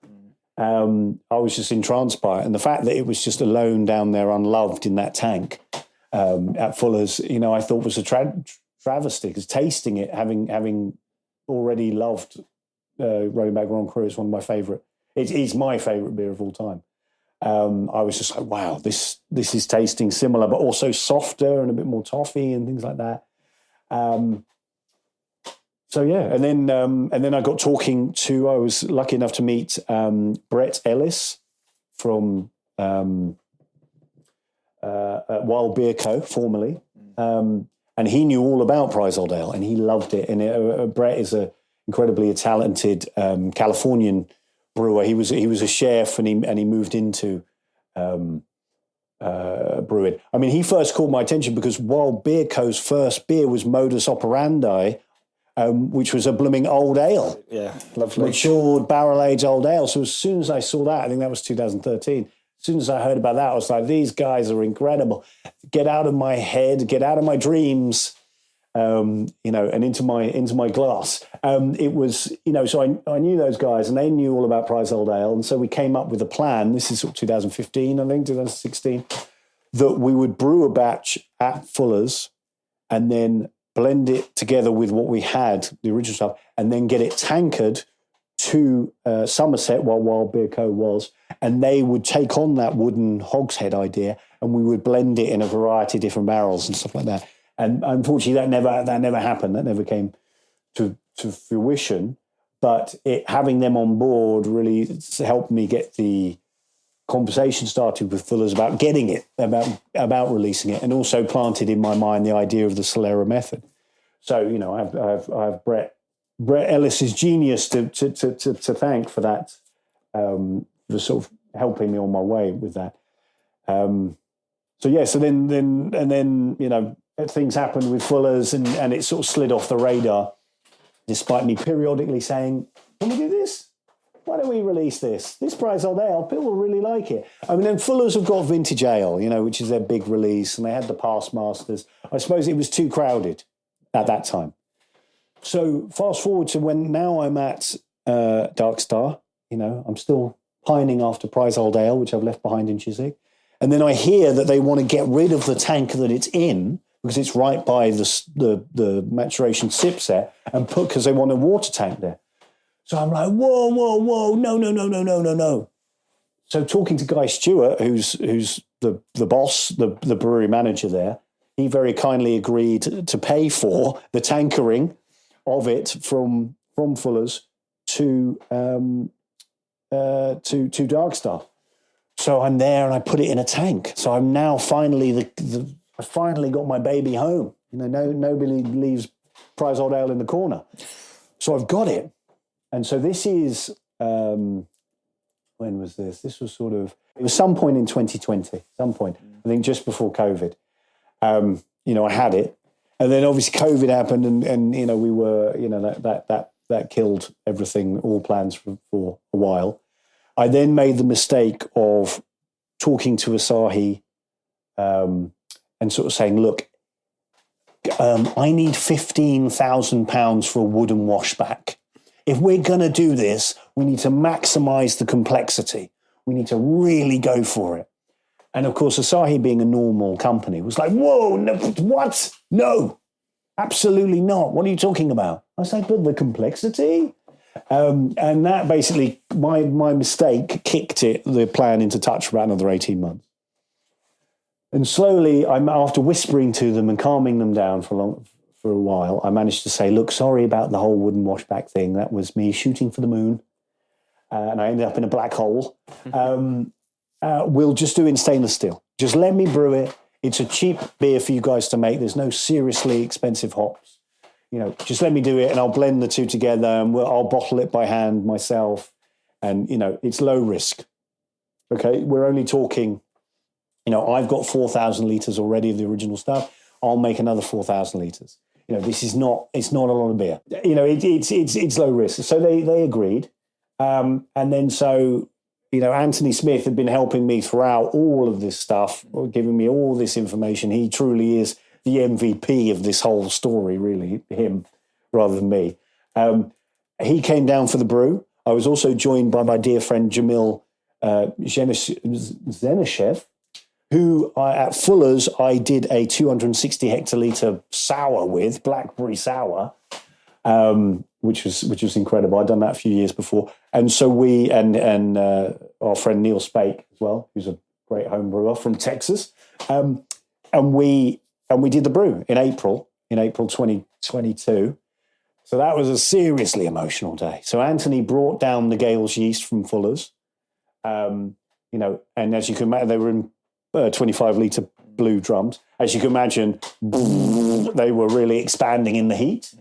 I was just entranced by it. And the fact that it was just alone down there unloved in that tank at Fuller's, I thought was a travesty, because tasting it, having already loved Rolling Back Grand Cru, is one of my favourite. It is my favourite beer of all time. I was just like, wow, this is tasting similar, but also softer and a bit more toffee and things like that. And then I got talking to. I was lucky enough to meet Brett Ellis from Wild Beer Co. formerly, and he knew all about Prize Old Ale and he loved it. And Brett is a incredibly talented Californian brewer. He was a chef, and he moved into brewing. I mean, he first caught my attention because Wild Beer Co.'s first beer was Modus Operandi, which was a blooming old ale. Yeah, lovely. Matured, barrel-aged old ale. So as soon as I saw that, I think that was 2013, as soon as I heard about that, I was like, these guys are incredible. Get out of my head, get out of my dreams, and into my glass. It was, so I knew those guys, and they knew all about Prize Old Ale. And so we came up with a plan. This is sort of 2015, I think, 2016, that we would brew a batch at Fuller's and then blend it together with what we had, the original stuff, and then get it tankered to Somerset, where Wild Beer Co. was, and they would take on that wooden hogshead idea, and we would blend it in a variety of different barrels and stuff like that. And unfortunately, that never happened. That never came to fruition. But having them on board really helped me get the conversation started with Fuller's about getting it, about releasing it, and also planted in my mind the idea of the Solera method. So, you know, I have Brett Ellis's genius to thank for that, for sort of helping me on my way with that. So then you know, things happened with Fuller's, and it sort of slid off the radar, despite me periodically saying, "Can we do this? Why don't we release this? This Prize Old Ale, people will really like it." I mean, then Fuller's have got Vintage Ale, you know, which is their big release, and they had the Past Masters. I suppose it was too crowded at that time. So fast forward to when now I'm at Dark Star, you know, I'm still pining after Prize Old Ale, which I've left behind in Chiswick. And then I hear that they want to get rid of the tank that it's in, because it's right by the maturation sip set, and because they want a water tank there. So I'm like, whoa, no. So talking to Guy Stewart, who's the boss, the brewery manager there, he very kindly agreed to pay for the tankering of it from Fuller's to Dark Star. So I'm there and I put it in a tank. So I'm now finally I finally got my baby home. You know, nobody leaves Prize Old Ale in the corner. So I've got it. And so this is, when was this? This was it was some point in 2020, I think just before COVID. You know, I had it. And then obviously COVID happened and you know, we were, you know, that killed everything, all plans for a while. I then made the mistake of talking to Asahi and sort of saying, look, I need £15,000 for a wooden washback. If we're going to do this, we need to maximize the complexity. We need to really go for it. And of course, Asahi, being a normal company, was like, whoa, no, what? No, absolutely not. What are you talking about? I was like, but the complexity? And that basically, my mistake kicked the plan into touch for about another 18 months. And slowly, after whispering to them and calming them down for a while, I managed to say, look, sorry about the whole wooden washback thing. That was me shooting for the moon. And I ended up in a black hole. We'll just do it in stainless steel. Just let me brew it. It's a cheap beer for you guys to make. There's no seriously expensive hops. You know, just let me do it and I'll blend the two together and I'll bottle it by hand myself. And, you know, it's low risk. Okay, we're only talking, you know, I've got 4,000 litres already of the original stuff. I'll make another 4,000 litres. You know, it's not a lot of beer. You know, it's low risk. So they agreed. And then so, you know, Anthony Smith had been helping me throughout all of this stuff, giving me all this information. He truly is the MVP of this whole story, really, him rather than me. He came down for the brew. I was also joined by my dear friend Jamil Zenishev, who at Fuller's I did a 260 hectoliter sour with, blackberry sour, which was incredible. I'd done that a few years before. And so we and our friend Neil Spake as well, who's a great home brewer from Texas, and we did the brew in April 2022. So that was a seriously emotional day. So Anthony brought down the Gale's yeast from Fuller's, you know, and as you can imagine, they were in 25-litre blue drums. As you can imagine, they were really expanding in the heat.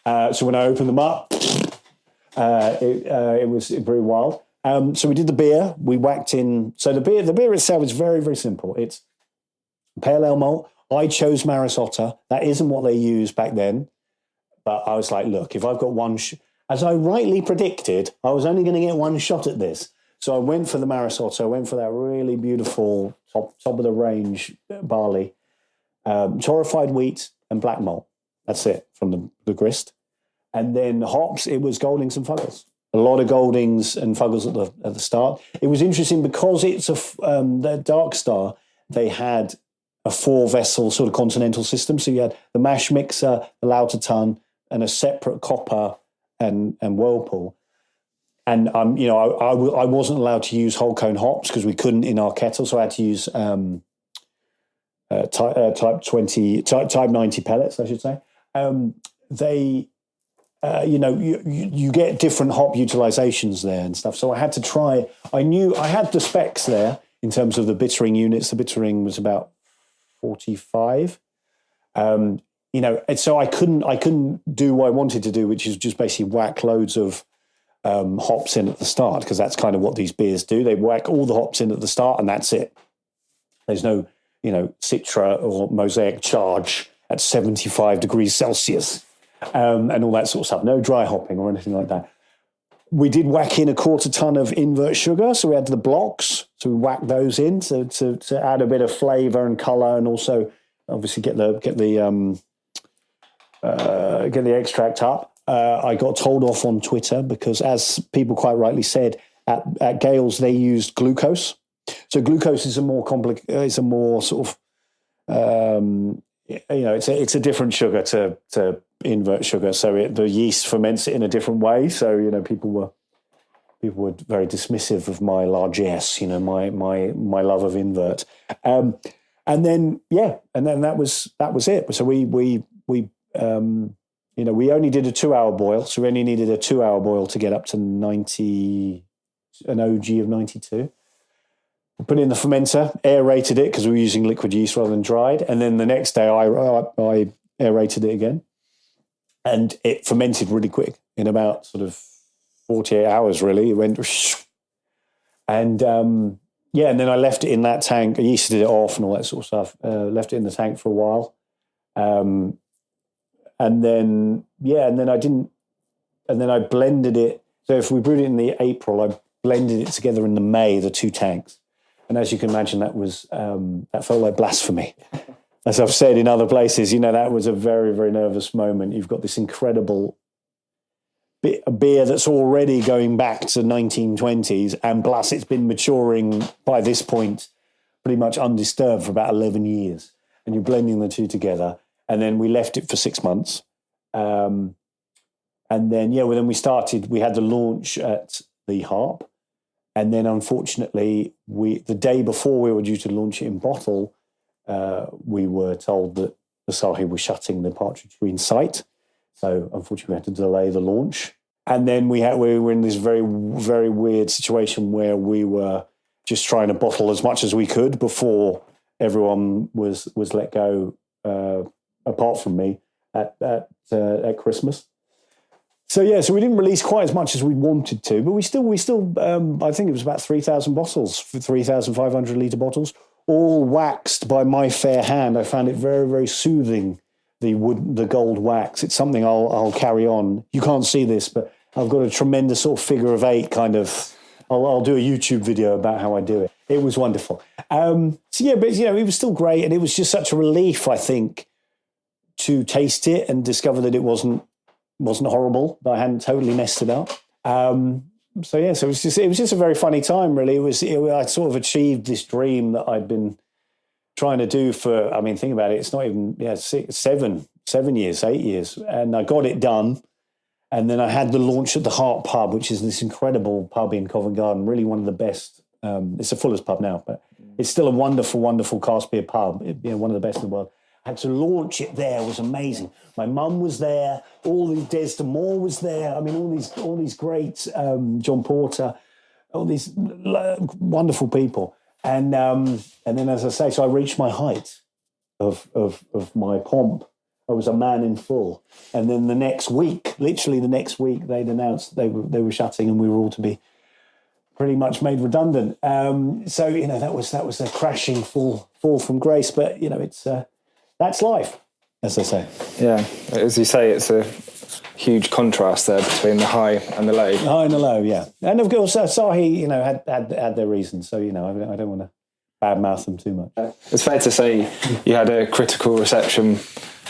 So when I opened them up, it was very wild. So we did the beer. We whacked in. So the beer itself is very, very simple. It's pale ale malt. I chose Maris Otter. That isn't what they used back then. But I was like, look, if I've got one, as I rightly predicted, I was only going to get one shot at this. So I went for the Maris Otter. I went for that really beautiful top of the range barley, torrefied wheat and black malt. That's it from the grist. And then hops, it was Goldings and Fuggles. A lot of Goldings and Fuggles at the start. It was interesting because it's the Dark Star. they had a 4-vessel sort of continental system. So you had the mash mixer, the lauter tun, and a separate copper and whirlpool. And I wasn't allowed to use whole cone hops because we couldn't in our kettle, so I had to use type 90 pellets, I should say. You get different hop utilizations there and stuff. So I had to try. I knew I had the specs there in terms of the bittering units. The bittering was about 45. And so I couldn't do what I wanted to do, which is just basically whack loads of hops in at the start, because that's kind of what these beers do. They whack all the hops in at the start, and that's it. There's no, Citra or Mosaic charge at 75 degrees Celsius and all that sort of stuff. No dry hopping or anything like that. We did whack in a 1/4 ton of invert sugar, so we had the blocks. So we whacked those in to add a bit of flavour and colour, and also obviously get the extract up. I got told off on Twitter because, as people quite rightly said, at Gale's they used glucose. So glucose is a more it's a more sort of it's a different sugar to invert sugar. So the yeast ferments it in a different way. So people were very dismissive of my largesse. My love of invert. And then that was it. So we only did a 2-hour boil, so we only needed a 2-hour boil to get up to 90, an OG of 92. We put it in the fermenter, aerated it because we were using liquid yeast rather than dried, and then the next day I aerated it again, and it fermented really quick in about sort of 48 hours. Really, it went, and and then I left it in that tank. I yeasted it off and all that sort of stuff. Left it in the tank for a while. And then I blended it. So if we brewed it in the April, I blended it together in the May, the 2 tanks. And as you can imagine, that felt like blasphemy. As I've said in other places, that was a very, very nervous moment. You've got this incredible beer that's already going back to 1920s, and plus it's been maturing by this point pretty much undisturbed for about 11 years. And you're blending the two together. And then we left it for 6 months. And then we had the launch at the Harp. And then unfortunately, the day before we were due to launch it in bottle, we were told that Asahi was shutting the Partridge Green site. So unfortunately, we had to delay the launch. And then we were in this very, very weird situation where we were just trying to bottle as much as we could before everyone was let go, apart from me, at Christmas. So we didn't release quite as much as we wanted to, but we still I think it was about 3,000 bottles, 3,500 litre bottles, all waxed by my fair hand. I found it very, very soothing, the gold wax. It's something I'll carry on. You can't see this, but I've got a tremendous sort of figure of 8 kind of. I'll do a YouTube video about how I do it. It was wonderful. But it was still great, and it was just such a relief, I think, to taste it and discover that it wasn't horrible, that I hadn't totally messed it up. So it was just a very funny time, really. I sort of achieved this dream that I'd been trying to do for, think about it, it's not even 7 years, 8 years, and I got it done. And then I had the launch at the Hart Pub, which is this incredible pub in Covent Garden, really one of the best. It's a Fuller's pub now, but it's still a wonderful, wonderful cask beer pub. One of the best in the world. I had to launch it there. It was amazing. My mum was there. Des de Moore was there. All these great John Porter, all these wonderful people. And then, as I say, so I reached my height of my pomp. I was a man in full. And then literally the next week, they'd announced they were shutting, and we were all to be pretty much made redundant. That was a crashing fall from grace. But it's that's life, as they say. Yeah, as you say, it's a huge contrast there between the high and the low. The high and the low, yeah. And of course, Asahi, had their reasons. So I don't want to badmouth them too much. It's fair to say you had a critical reception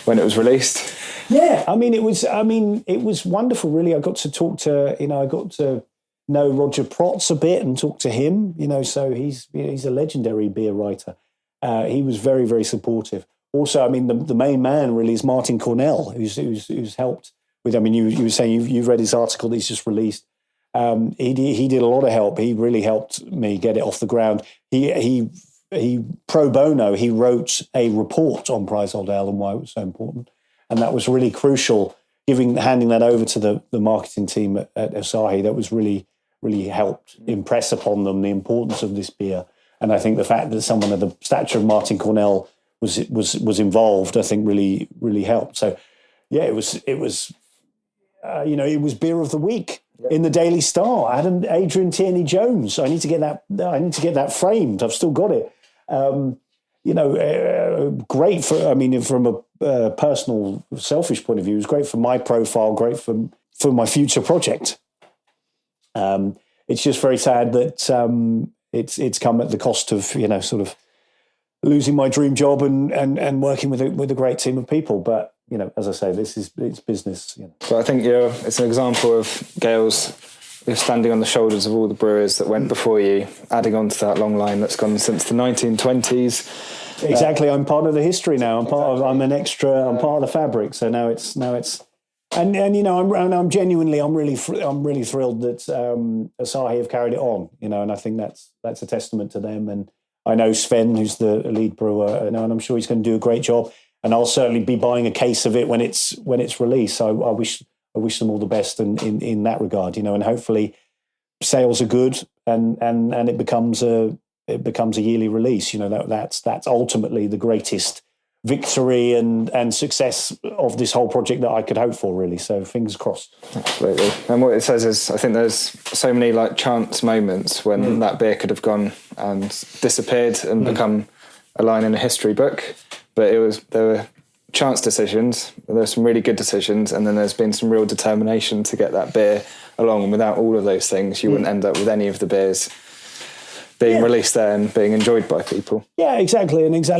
when it was released. Yeah, it was wonderful. Really, I got to talk to I got to know Roger Protz a bit and talk to him. So he's a legendary beer writer. He was very, very supportive. Also, I mean, the main man really is Martin Cornell, who's helped with. I mean, you were saying you've read his article that he's just released. He did a lot of help. He really helped me get it off the ground. He pro bono. He wrote a report on Prize Old Ale and why it was so important, and that was really crucial. Handing that over to the marketing team at Asahi, that was really helped impress upon them the importance of this beer. And I think the fact that someone of the stature of Martin Cornell was involved, I think really helped. So yeah, it was it was beer of the week in the Daily Star. Adrian Tierney Jones. I need to get that framed. I've still got it. Great for. I mean, from a personal, selfish point of view, it was great for my profile. Great for my future project. It's just very sad that it's come at the cost of sort of losing my dream job and working with a great team of people. But as I say, it's business. But I think it's an example of Gale's. You're standing on the shoulders of all the brewers that went before you, adding on to that long line that's gone since the 1920s. Exactly, I'm part of the history now. I'm an extra. I'm part of the fabric. So now it's. And I'm genuinely I'm really thrilled that Asahi have carried it on. And I think that's a testament to them. And I know Sven, who's the lead brewer, and I'm sure he's going to do a great job. And I'll certainly be buying a case of it when it's released. So I wish them all the best in that regard. And hopefully sales are good and it becomes a yearly release. That's ultimately the greatest victory and success of this whole project that I could hope for, really. So fingers crossed. Absolutely. And what it says is, I think there's so many chance moments when that beer could have gone and disappeared and become a line in a history book. But there were chance decisions, there were some really good decisions, and then there's been some real determination to get that beer along. And without all of those things, you wouldn't end up with any of the beers being released there and being enjoyed by people. Yeah, exactly. And as I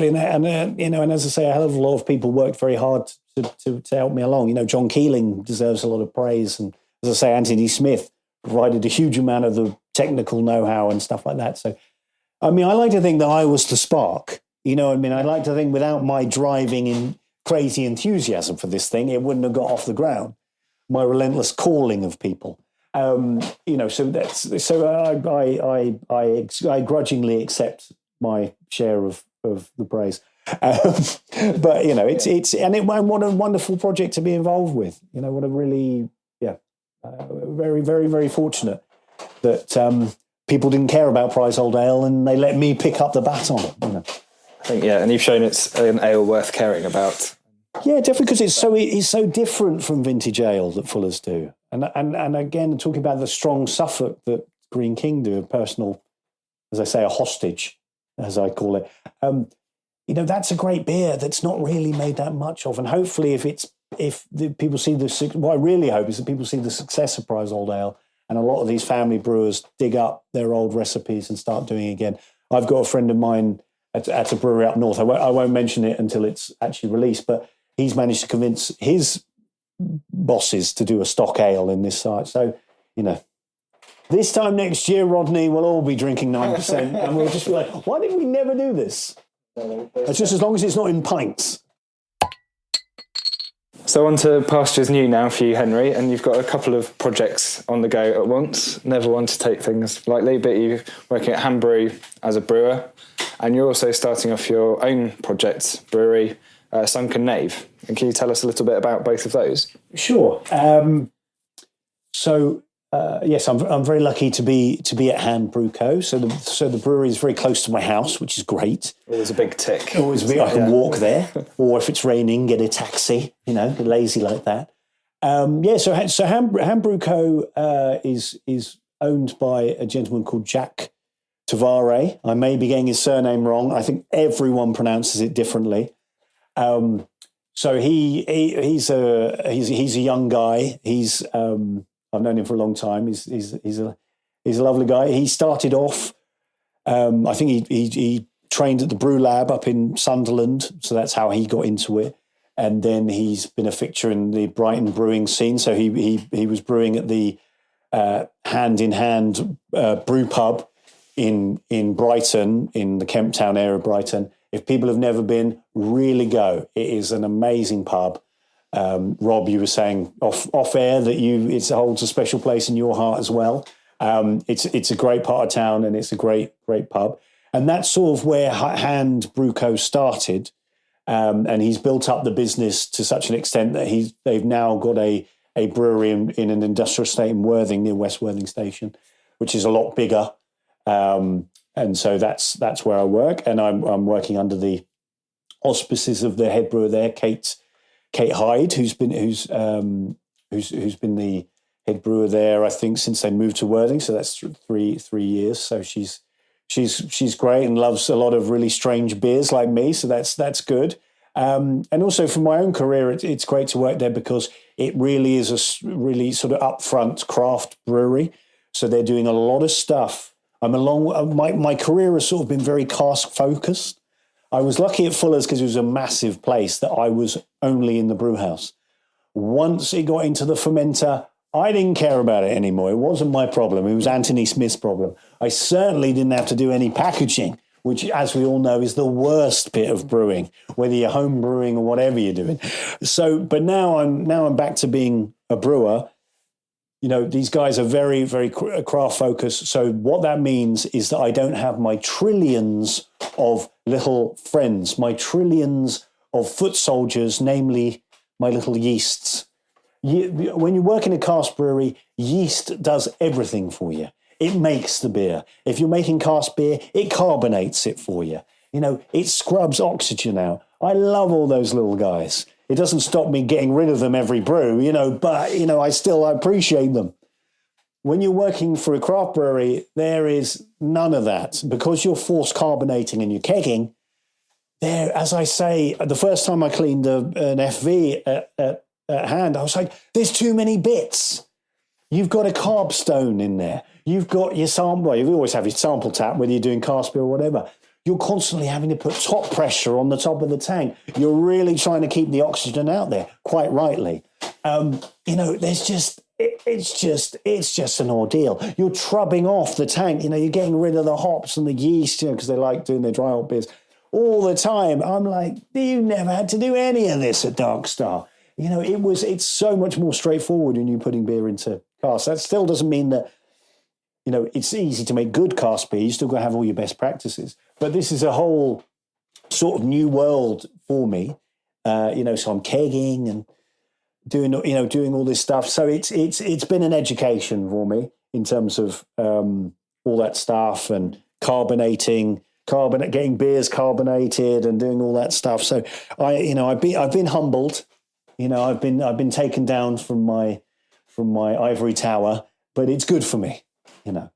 say, a hell of a lot of people worked very hard to help me along. John Keeling deserves a lot of praise. And as I say, Anthony Smith provided a huge amount of the technical know-how and stuff like that. So, I mean, I like to think that I was the spark. I like to think without my driving in crazy enthusiasm for this thing, it wouldn't have got off the ground. My relentless calling of people. I grudgingly accept my share of the praise. But what a wonderful project to be involved with. What a really very, very, very fortunate that people didn't care about Prize Old Ale and they let me pick up the baton. I think, and you've shown it's an ale worth caring about. Yeah, definitely, because it's so different from vintage ale that Fuller's do. And again, talking about the strong Suffolk that Green King do, a personal, as I say, a hostage, as I call it. That's a great beer that's not really made that much of. And hopefully people see what I really hope is that people see the success of Prize Old Ale and a lot of these family brewers dig up their old recipes and start doing it again. I've got a friend of mine at a brewery up north. I won't mention it until it's actually released, but he's managed to convince his bosses to do a stock ale in this site. So, this time next year, Rodney, we'll all be drinking 9%, and we'll just be like, why did we never do this? It's just as long as it's not in pints. So on to pastures new now for you, Henry, and you've got a couple of projects on the go at once. Never one to take things lightly, but you're working at Hanbrew as a brewer, and you're also starting off your own project, brewery, Sunken Knave. And can you tell us a little bit about both of those? Sure. Yes, I'm very lucky to be at Hanbrew Co. So the brewery is very close to my house, which is great. Always a big tick. Always I can walk there, or if it's raining, get a taxi. Lazy like that. So Hanbrew Co. is owned by a gentleman called Jack Tavare. I may be getting his surname wrong. I think everyone pronounces it differently. So he's a young guy. I've known him for a long time. He's a lovely guy. He started off. I think he trained at the Brew Lab up in Sunderland, so that's how he got into it. And then he's been a fixture in the Brighton brewing scene. So he was brewing at the Hand in Hand brew pub in Brighton, in the Kemp Town area of Brighton. If people have never been, really go. It is an amazing pub. Rob, you were saying off air that it holds a special place in your heart as well. It's a great part of town, and it's a great pub. And that's sort of where Hand Brew Co. started. And he's built up the business to such an extent that they've now got a brewery in an industrial estate in Worthing, near West Worthing Station, which is a lot bigger. And so that's where I work, and I'm working under the auspices of the head brewer there, Kate Hyde, who's been the head brewer there, I think, since they moved to Worthing. So that's three years. So she's great and loves a lot of really strange beers like me. So that's good. And also for my own career, it's great to work there because it really is a really sort of upfront craft brewery. So they're doing a lot of stuff. My career has sort of been very cask focused. I was lucky at Fuller's because it was a massive place that I was only in the brew house. Once it got into the fermenter, I didn't care about it anymore. It wasn't my problem. It was Anthony Smith's problem. I certainly didn't have to do any packaging, which, as we all know, is the worst bit of brewing, whether you're home brewing or whatever you're doing. So, but now I'm back to being a brewer. You know, these guys are very, very craft focused. So what that means is that I don't have my trillions of little friends, my trillions of foot soldiers, namely my little yeasts. When you work in a cask brewery, yeast does everything for you. It makes the beer. If you're making cask beer, it carbonates it for you. You know, it scrubs oxygen out. I love all those little guys. It doesn't stop me getting rid of them every brew, but, I appreciate them. When you're working for a craft brewery, there is none of that. Because you're forced carbonating and you're kegging, as I say, the first time I cleaned an FV at Hand, I was like, there's too many bits. You've got a carb stone in there. You've got your sample. You always have your sample tap, whether you're doing cask beer or whatever. You're constantly having to put top pressure on the top of the tank. You're really trying to keep the oxygen out there, quite rightly. It's just an ordeal. You're trubbing off the tank. You're getting rid of the hops and the yeast, because they like doing their dry hop beers all the time. I'm like, you never had to do any of this at Dark Star. It's so much more straightforward when you're putting beer into casks. That still doesn't mean that, it's easy to make good cask beer. You still got to have all your best practices. But this is a whole sort of new world for me. So I'm kegging and doing all this stuff. So it's been an education for me in terms of all that stuff and getting beers carbonated and doing all that stuff. So I've been humbled. I've been taken down from my ivory tower, but it's good for me. So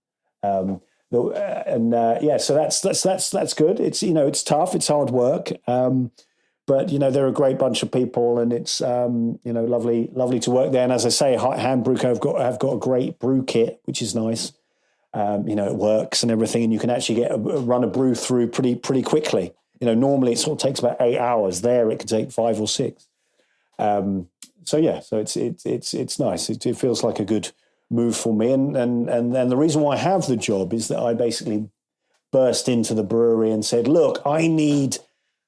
that's good. It's tough. It's hard work. But they're a great bunch of people, and it's lovely to work there. And as I say, Hand Brew Co. have got a great brew kit, which is nice. It works and everything, and you can actually run a brew through pretty quickly. Normally it sort of takes about 8 hours. There it could take 5 or 6. So it's nice. It feels like a good move for me. And the reason why I have the job is that I basically burst into the brewery and said, look, I need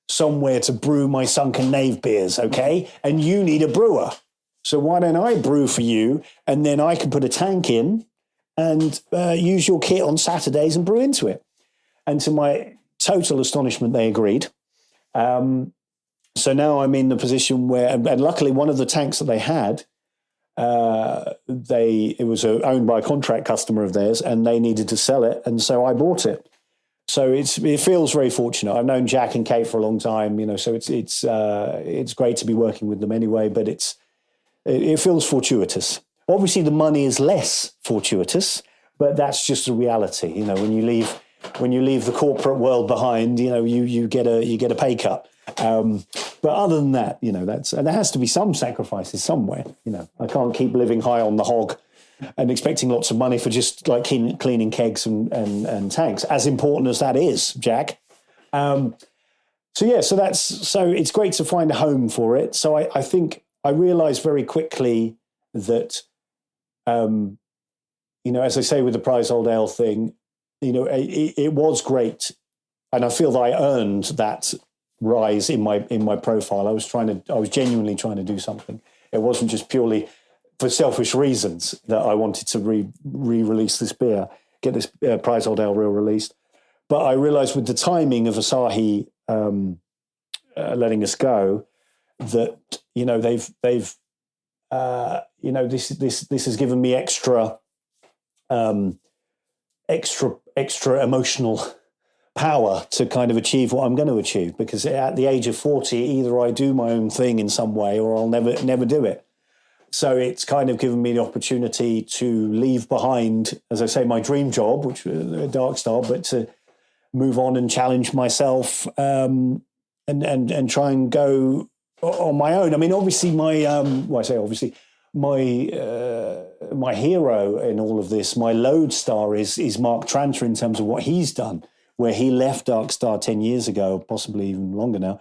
somewhere to brew my Sunken Knave beers, okay? And you need a brewer. So why don't I brew for you, and then I can put a tank in and use your kit on Saturdays and brew into it. And to my total astonishment, they agreed. So now I'm in the position where, and luckily one of the tanks that they had, it was owned by a contract customer of theirs, and they needed to sell it, and so I bought it. So it feels very fortunate. I've known Jack and Kate for a long time, so it's great to be working with them anyway. But it feels fortuitous. Obviously, the money is less fortuitous, but that's just a reality. When you leave the corporate world behind, you get a pay cut. But other than that, and there has to be some sacrifices somewhere. I can't keep living high on the hog and expecting lots of money for just like cleaning kegs and tanks, as important as that is, Jack. So it's great to find a home for it. So I think I realized very quickly that, as I say with the Prize Old Ale thing, it was great I feel that I earned that rise in my profile. I was genuinely trying to do something. It wasn't just purely for selfish reasons that I wanted to re-release this beer, get this Prize Old Ale Real released. But I realized with the timing of Asahi letting us go, that they've this has given me extra emotional power to kind of achieve what I'm going to achieve, because at the age of 40, either I do my own thing in some way or I'll never do it. So it's kind of given me the opportunity to leave behind, as I say, my dream job, which was a Dark Star, but to move on and challenge myself and try and go on my own. I mean, obviously, my hero in all of this, my lodestar is Mark Tranter in terms of what he's done, where he left Dark Star 10 years ago, possibly even longer now,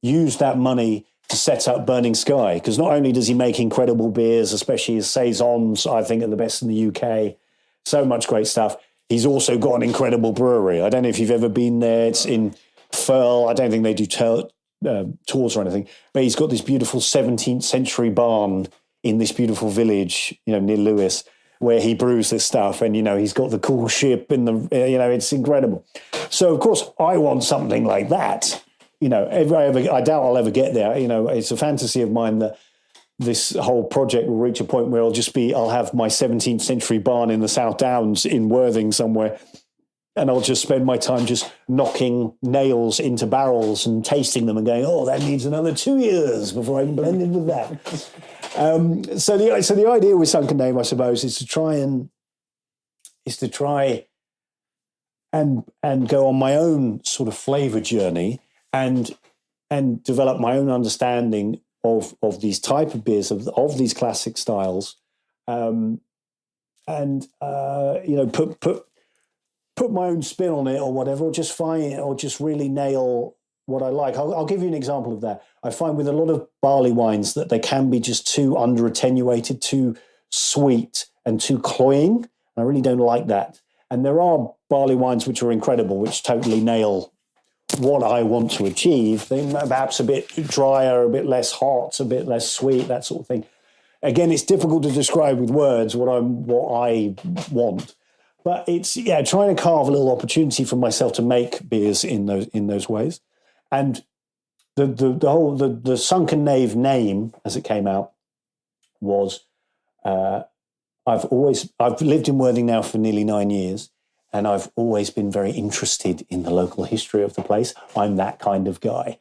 used that money to set up Burning Sky, because not only does he make incredible beers, especially his saisons, I think are the best in the UK, so much great stuff. He's also got an incredible brewery. I don't know if you've ever been there. It's in Firle. I don't think they do tours or anything, but he's got this beautiful 17th century barn in this beautiful village, near Lewes, where he brews this stuff. And, he's got the cool ship and it's incredible. So, of course, I want something like that. I doubt I'll ever get there. It's a fantasy of mine that this whole project will reach a point where I'll have my 17th century barn in the South Downs in Worthing somewhere, and I'll just spend my time just knocking nails into barrels and tasting them and going, oh, that needs another 2 years before I can blend it with that. So the idea with Sunken Knave, I suppose, is to try and go on my own sort of flavour journey and develop my own understanding of these type of beers, of these classic styles, put my own spin on it or whatever, or just find it, or just really nail what I like. I'll give you an example of that. I find with a lot of barley wines that they can be just too under attenuated, too sweet and too cloying. I really don't like that. And there are barley wines which are incredible, which totally nail what I want to achieve. They perhaps a bit drier, a bit less hot, a bit less sweet, that sort of thing. Again, it's difficult to describe with words what I want. But it's trying to carve a little opportunity for myself to make beers in those ways. And the Sunken Knave name, as it came out, was I've lived in Worthing now for nearly 9 years, and I've always been very interested in the local history of the place. I'm that kind of guy.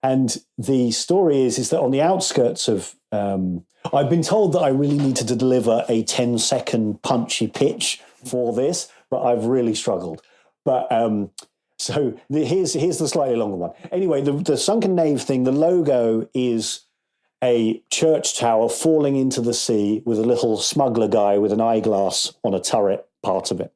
And the story is that on the outskirts of, I've been told that I really needed to deliver a 10-second punchy pitch for this, but I've really struggled. But here's the slightly longer one. Anyway, the Sunken Knave thing, the logo is a church tower falling into the sea with a little smuggler guy with an eyeglass on a turret part of it.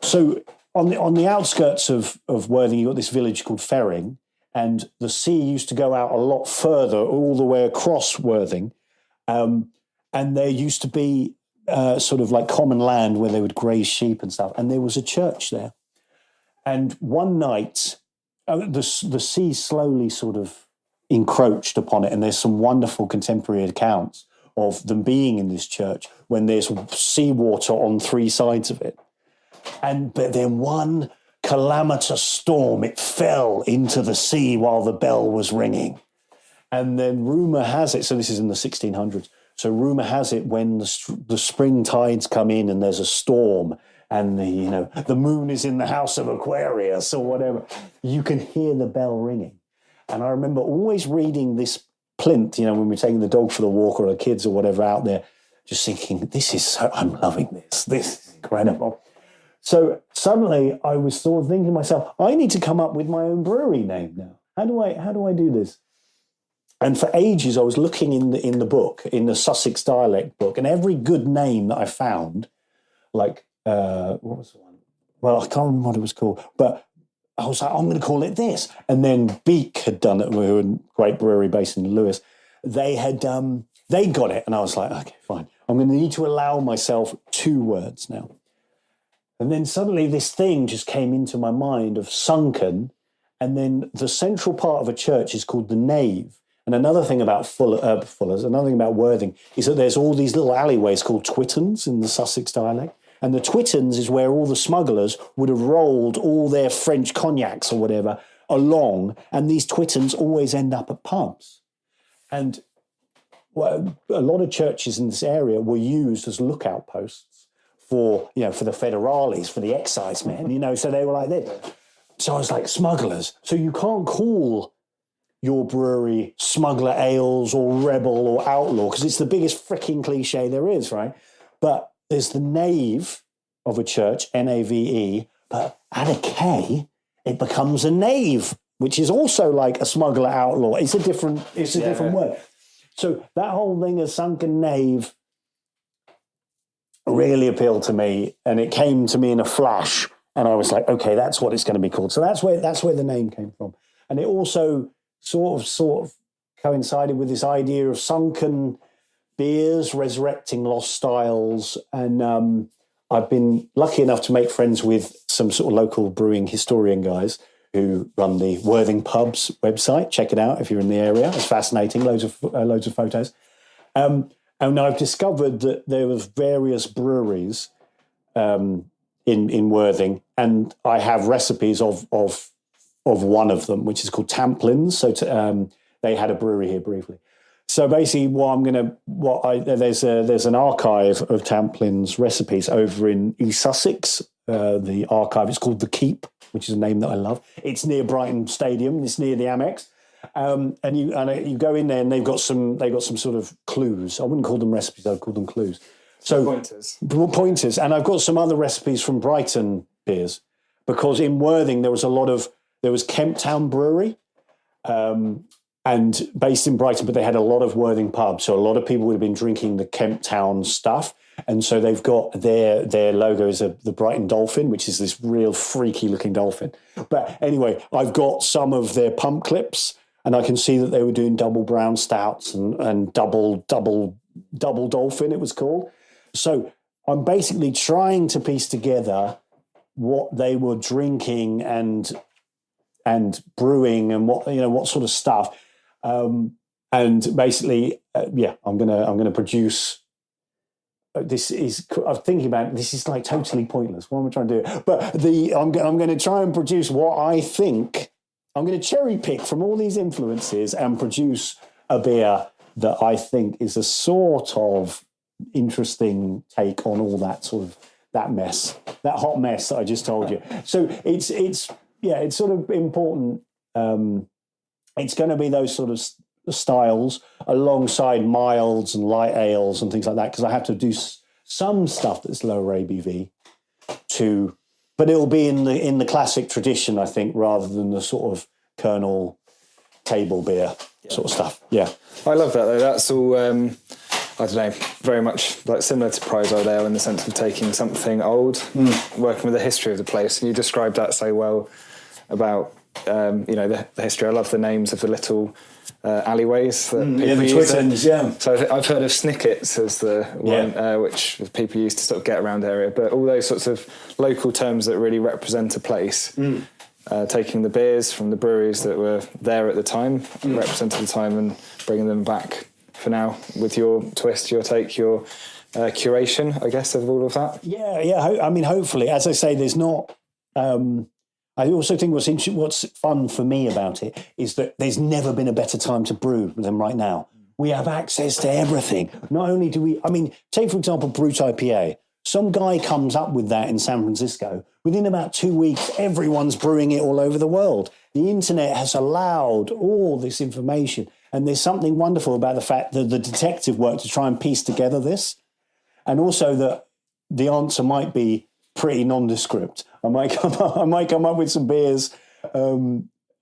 So on the outskirts of Worthing, you've got this village called Ferring, and the sea used to go out a lot further, all the way across Worthing. And there used to be sort of like common land where they would graze sheep and stuff. And there was a church there. And one night, the sea slowly sort of encroached upon it. And there's some wonderful contemporary accounts of them being in this church when there's seawater on three sides of it. But then one calamitous storm, it fell into the sea while the bell was ringing. And then rumour has it, so this is in the 1600s, so rumour has it when the spring tides come in and there's a storm and the moon is in the house of Aquarius or whatever, you can hear the bell ringing. And I remember always reading this plinth, when we're taking the dog for the walk or the kids or whatever out there, just thinking, I'm loving this. This is incredible. So suddenly I was sort of thinking to myself, I need to come up with my own brewery name now. How do I do this? And for ages I was looking in the book, in the Sussex dialect book, and every good name that I found, like what was the one? Well, I can't remember what it was called, but I was like, I'm going to call it this. And then Beak had done it. We were a great brewery based in Lewes. They got it, and I was like, okay, fine. I'm going to need to allow myself 2 words now. And then suddenly this thing just came into my mind of sunken, and then the central part of a church is called the nave. And another thing about Fuller's, another thing about Worthing, is that there's all these little alleyways called Twittons in the Sussex dialect. And the Twittons is where all the smugglers would have rolled all their French cognacs or whatever along, and these Twittons always end up at pubs. And well, a lot of churches in this area were used as lookout posts for the federales, for the excise men, so they were like this. So I was like, smugglers. So you can't call your brewery Smuggler Ales or Rebel or Outlaw, because it's the biggest freaking cliche there is, right? But there's the nave of a church, Nave, but at a K, it becomes a nave, which is also like a smuggler outlaw. It's a different word. So that whole thing of Sunken Knave really appealed to me, and it came to me in a flash, and I was like, okay, that's what it's going to be called. So that's where the name came from. And it also sort of coincided with this idea of sunken beers, resurrecting lost styles. And I've been lucky enough to make friends with some sort of local brewing historian guys who run the Worthing Pubs website. Check it out if you're in the area. It's fascinating, loads of photos. And I've discovered that there was various breweries in Worthing, and I have recipes of one of them, which is called Tamplin's. So they had a brewery here briefly. So basically, there's an archive of Tamplin's recipes over in East Sussex. The archive is called The Keep, which is a name that I love. It's near Brighton Stadium. It's near the Amex. And you go in there, and they've got some sort of clues. I wouldn't call them recipes; I'd call them clues. So pointers. And I've got some other recipes from Brighton beers, because in Worthing there was Kemp Town Brewery, and based in Brighton, but they had a lot of Worthing pubs. So a lot of people would have been drinking the Kemp Town stuff. And so they've got their logo is the Brighton Dolphin, which is this real freaky looking dolphin. But anyway, I've got some of their pump clips, and I can see that they were doing double brown stouts and double dolphin, it was called. So I'm basically trying to piece together what they were drinking and brewing and what sort of stuff. And basically, I'm gonna produce. I'm thinking about it, this is like totally pointless. What am I trying to do? But I'm going to try and produce what I think. I'm going to cherry pick from all these influences and produce a beer that I think is a sort of interesting take on all that sort of that hot mess that I just told you. So it's sort of important. It's going to be those sort of styles alongside milds and light ales and things like that, because I have to do some stuff that's lower ABV but it'll be in the classic tradition, I think, rather than the sort of Colonel table beer sort of stuff. Yeah, I love that though. That's all I don't know, very much like similar to Prize Old Ale in the sense of taking something old, working with the history of the place. And you described that so well about the history. I love the names of the little alleyways that people the use. Twittons, yeah. So I've heard of Snickets as the one, which people use to sort of get around the area. But all those sorts of local terms that really represent a place, taking the beers from the breweries that were there at the time, represented the time, and bringing them back for now with your twist, your take, your curation, I guess, of all of that. Yeah. I mean, hopefully, as I say, there's not... I also think what's fun for me about it is that there's never been a better time to brew than right now. We have access to everything. Not only do we... I mean, take, for example, Brut IPA. Some guy comes up with that in San Francisco. Within about 2 weeks, everyone's brewing it all over the world. The internet has allowed all this information. And there's something wonderful about the fact that the detective work to try and piece together this. And also that the answer might be pretty nondescript. I might come up with some beers.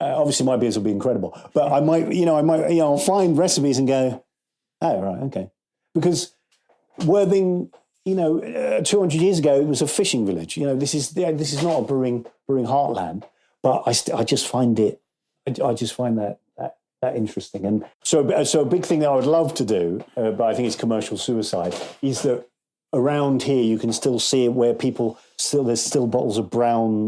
Obviously, my beers will be incredible. But I'll find recipes and go, oh, right, okay. Because Worthing, 200 years ago, it was a fishing village. This is not a brewing heartland. But I just find it. I just find that interesting. And so a big thing that I would love to do, but I think it's commercial suicide, is that around here, you can still see it where there's still bottles of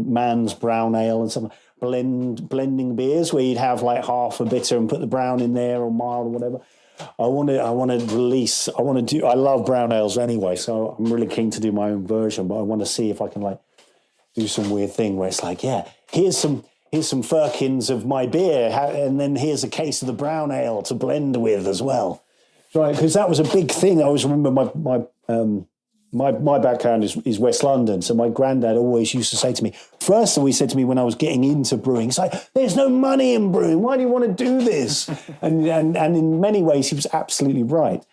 man's brown ale and some blending beers where you'd have like half a bitter and put the brown in there or mild or whatever. I love brown ales anyway, so I'm really keen to do my own version, but I want to see if I can like do some weird thing where it's like, yeah, here's some firkins of my beer, and then here's a case of the brown ale to blend with as well. Right, because that was a big thing. I always remember my background is West London, so my granddad always used to say to me, first of all, he said to me when I was getting into brewing, he's like, there's no money in brewing, why do you want to do this? and in many ways, he was absolutely right.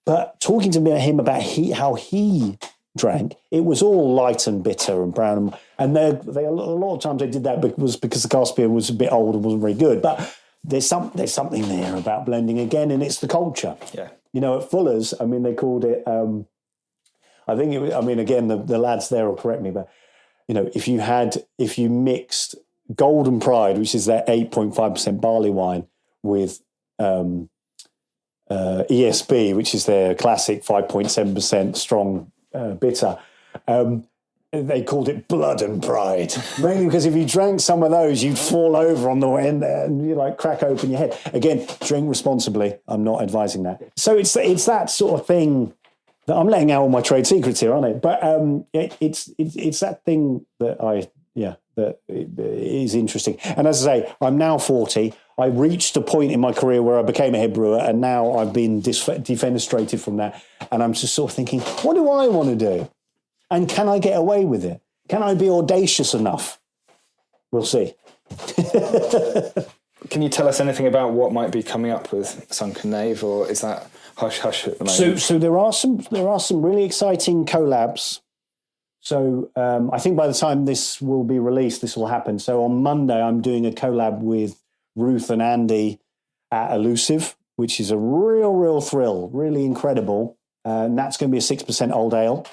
But talking to him about how he drank, it was all light and bitter and brown. And a lot of times they did that because the cask beer was a bit old and wasn't very good. But there's something there about blending again, and it's the culture. Yeah. You know, at Fuller's, I mean, they called it... again, the lads there will correct me, but, you know, if you mixed Golden Pride, which is their 8.5% barley wine, with ESB, which is their classic 5.7% strong bitter, they called it Blood and Pride. Mainly because if you drank some of those, you'd fall over on the way in there and you like crack open your head. Again, drink responsibly. I'm not advising that. So it's that sort of thing. I'm letting out all my trade secrets here, aren't I? But it's that thing that that is interesting. And as I say, I'm now 40. I reached a point in my career where I became a head brewer, and now I've been defenestrated from that. And I'm just sort of thinking, what do I want to do? And can I get away with it? Can I be audacious enough? We'll see. Can you tell us anything about what might be coming up with Sunken Knave, or is that hush-hush at the moment? So there are some really exciting collabs. So I think by the time this will be released, this will happen. So on Monday, I'm doing a collab with Ruth and Andy at Elusive, which is a real thrill, really incredible. And that's going to be a 6% old ale.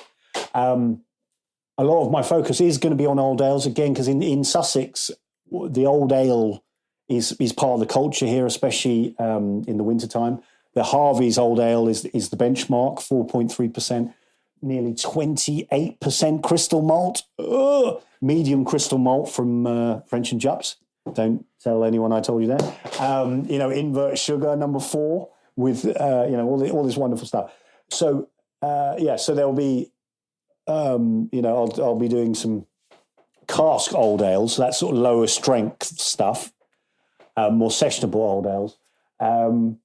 A lot of my focus is going to be on old ales, again, because in Sussex, the old ale is part of the culture here, especially in the wintertime. The Harvey's Old Ale is the benchmark, 4.3%, nearly 28% crystal malt. Ugh. Medium crystal malt from French and Jups. Don't tell anyone I told you that. Invert sugar, number 4, with all this wonderful stuff. So so there'll be I'll be doing some cask old ales, so that's sort of lower strength stuff, more sessionable old ales. And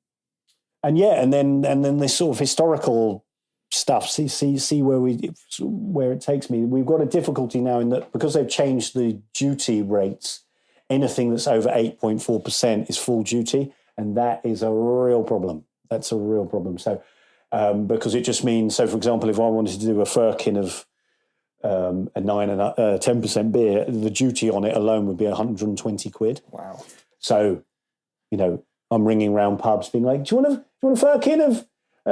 then this sort of historical stuff. See where it takes me. We've got a difficulty now in that because they've changed the duty rates. Anything that's over 8.4% is full duty, and that is a real problem. That's a real problem. So because it just means, so for example, if I wanted to do a firkin of a 9 and 10% beer, the duty on it alone would be 120 quid. Wow. So, I'm ringing around pubs being like, do you want a firkin of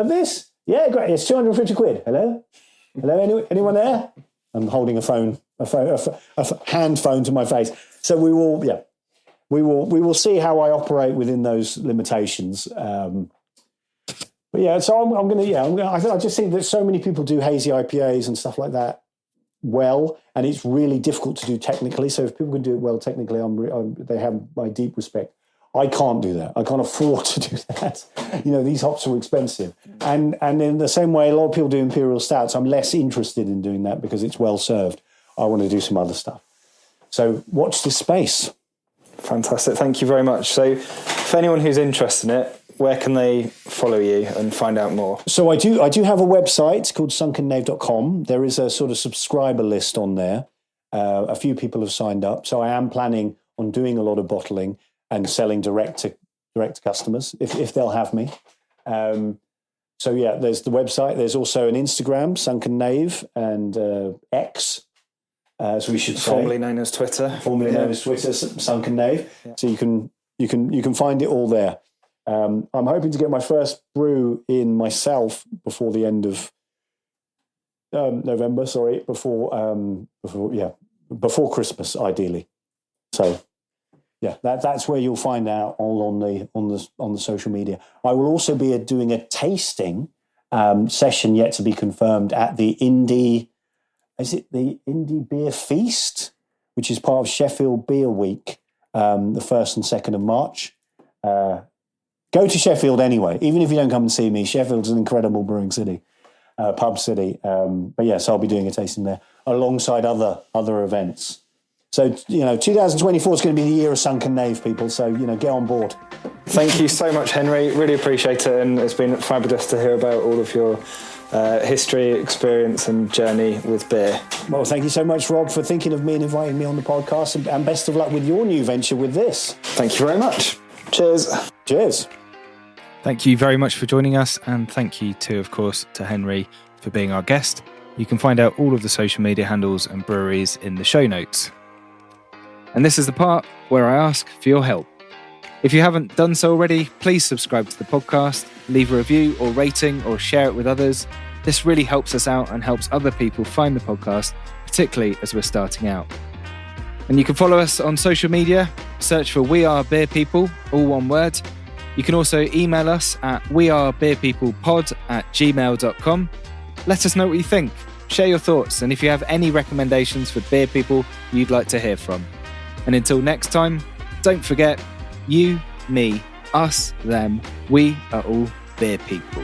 this? Yeah, great. It's 250 quid. Hello? Anyone there? I'm holding a hand phone to my face. So we will see how I operate within those limitations. I just think that so many people do hazy IPAs and stuff like that well, and it's really difficult to do technically. So if people can do it well technically, they have my deep respect. I can't do that. I can't afford to do that. These hops are expensive. And in the same way, a lot of people do imperial stouts. I'm less interested in doing that because it's well served. I want to do some other stuff. So watch this space. Fantastic. Thank you very much. So for anyone who's interested in it, where can they follow you and find out more? So I do have a website called sunkenknave.com. There is a sort of subscriber list on there. A few people have signed up. So I am planning on doing a lot of bottling and selling direct to customers if they'll have me. There's the website. There's also an Instagram, Sunken Knave, and X, as we should say. Formerly known as Twitter. Sunken Knave. Yeah. So you can find it all there. I'm hoping to get my first brew in myself before the end of November. Sorry, before Christmas, ideally. So, that's where you'll find out all on the social media. I will also be doing a tasting session yet to be confirmed at the Indie Beer Feast, which is part of Sheffield Beer Week, the 1st and 2nd of March. Go to Sheffield anyway, even if you don't come and see me. Sheffield's an incredible brewing city, pub city. But yes, I'll be doing a tasting there alongside other events. So, 2024 is going to be the year of Sunken Knave, people. So, get on board. Thank you so much, Henry. Really appreciate it. And it's been fabulous to hear about all of your history, experience and journey with beer. Well, thank you so much, Rob, for thinking of me and inviting me on the podcast. And best of luck with your new venture with this. Thank you very much. Cheers. Cheers. Thank you very much for joining us, and thank you too, of course, to Henry for being our guest. You can find out all of the social media handles and breweries in the show notes. And this is the part where I ask for your help. If you haven't done so already, please subscribe to the podcast, leave a review or rating, or share it with others. This really helps us out and helps other people find the podcast, particularly as we're starting out. And you can follow us on social media, search for We Are Beer People, all one word. You can also email us at wearebeerpeoplepod@gmail.com. Let us know what you think. Share your thoughts, and if you have any recommendations for beer people you'd like to hear from. And until next time, don't forget, you, me, us, them, we are all beer people.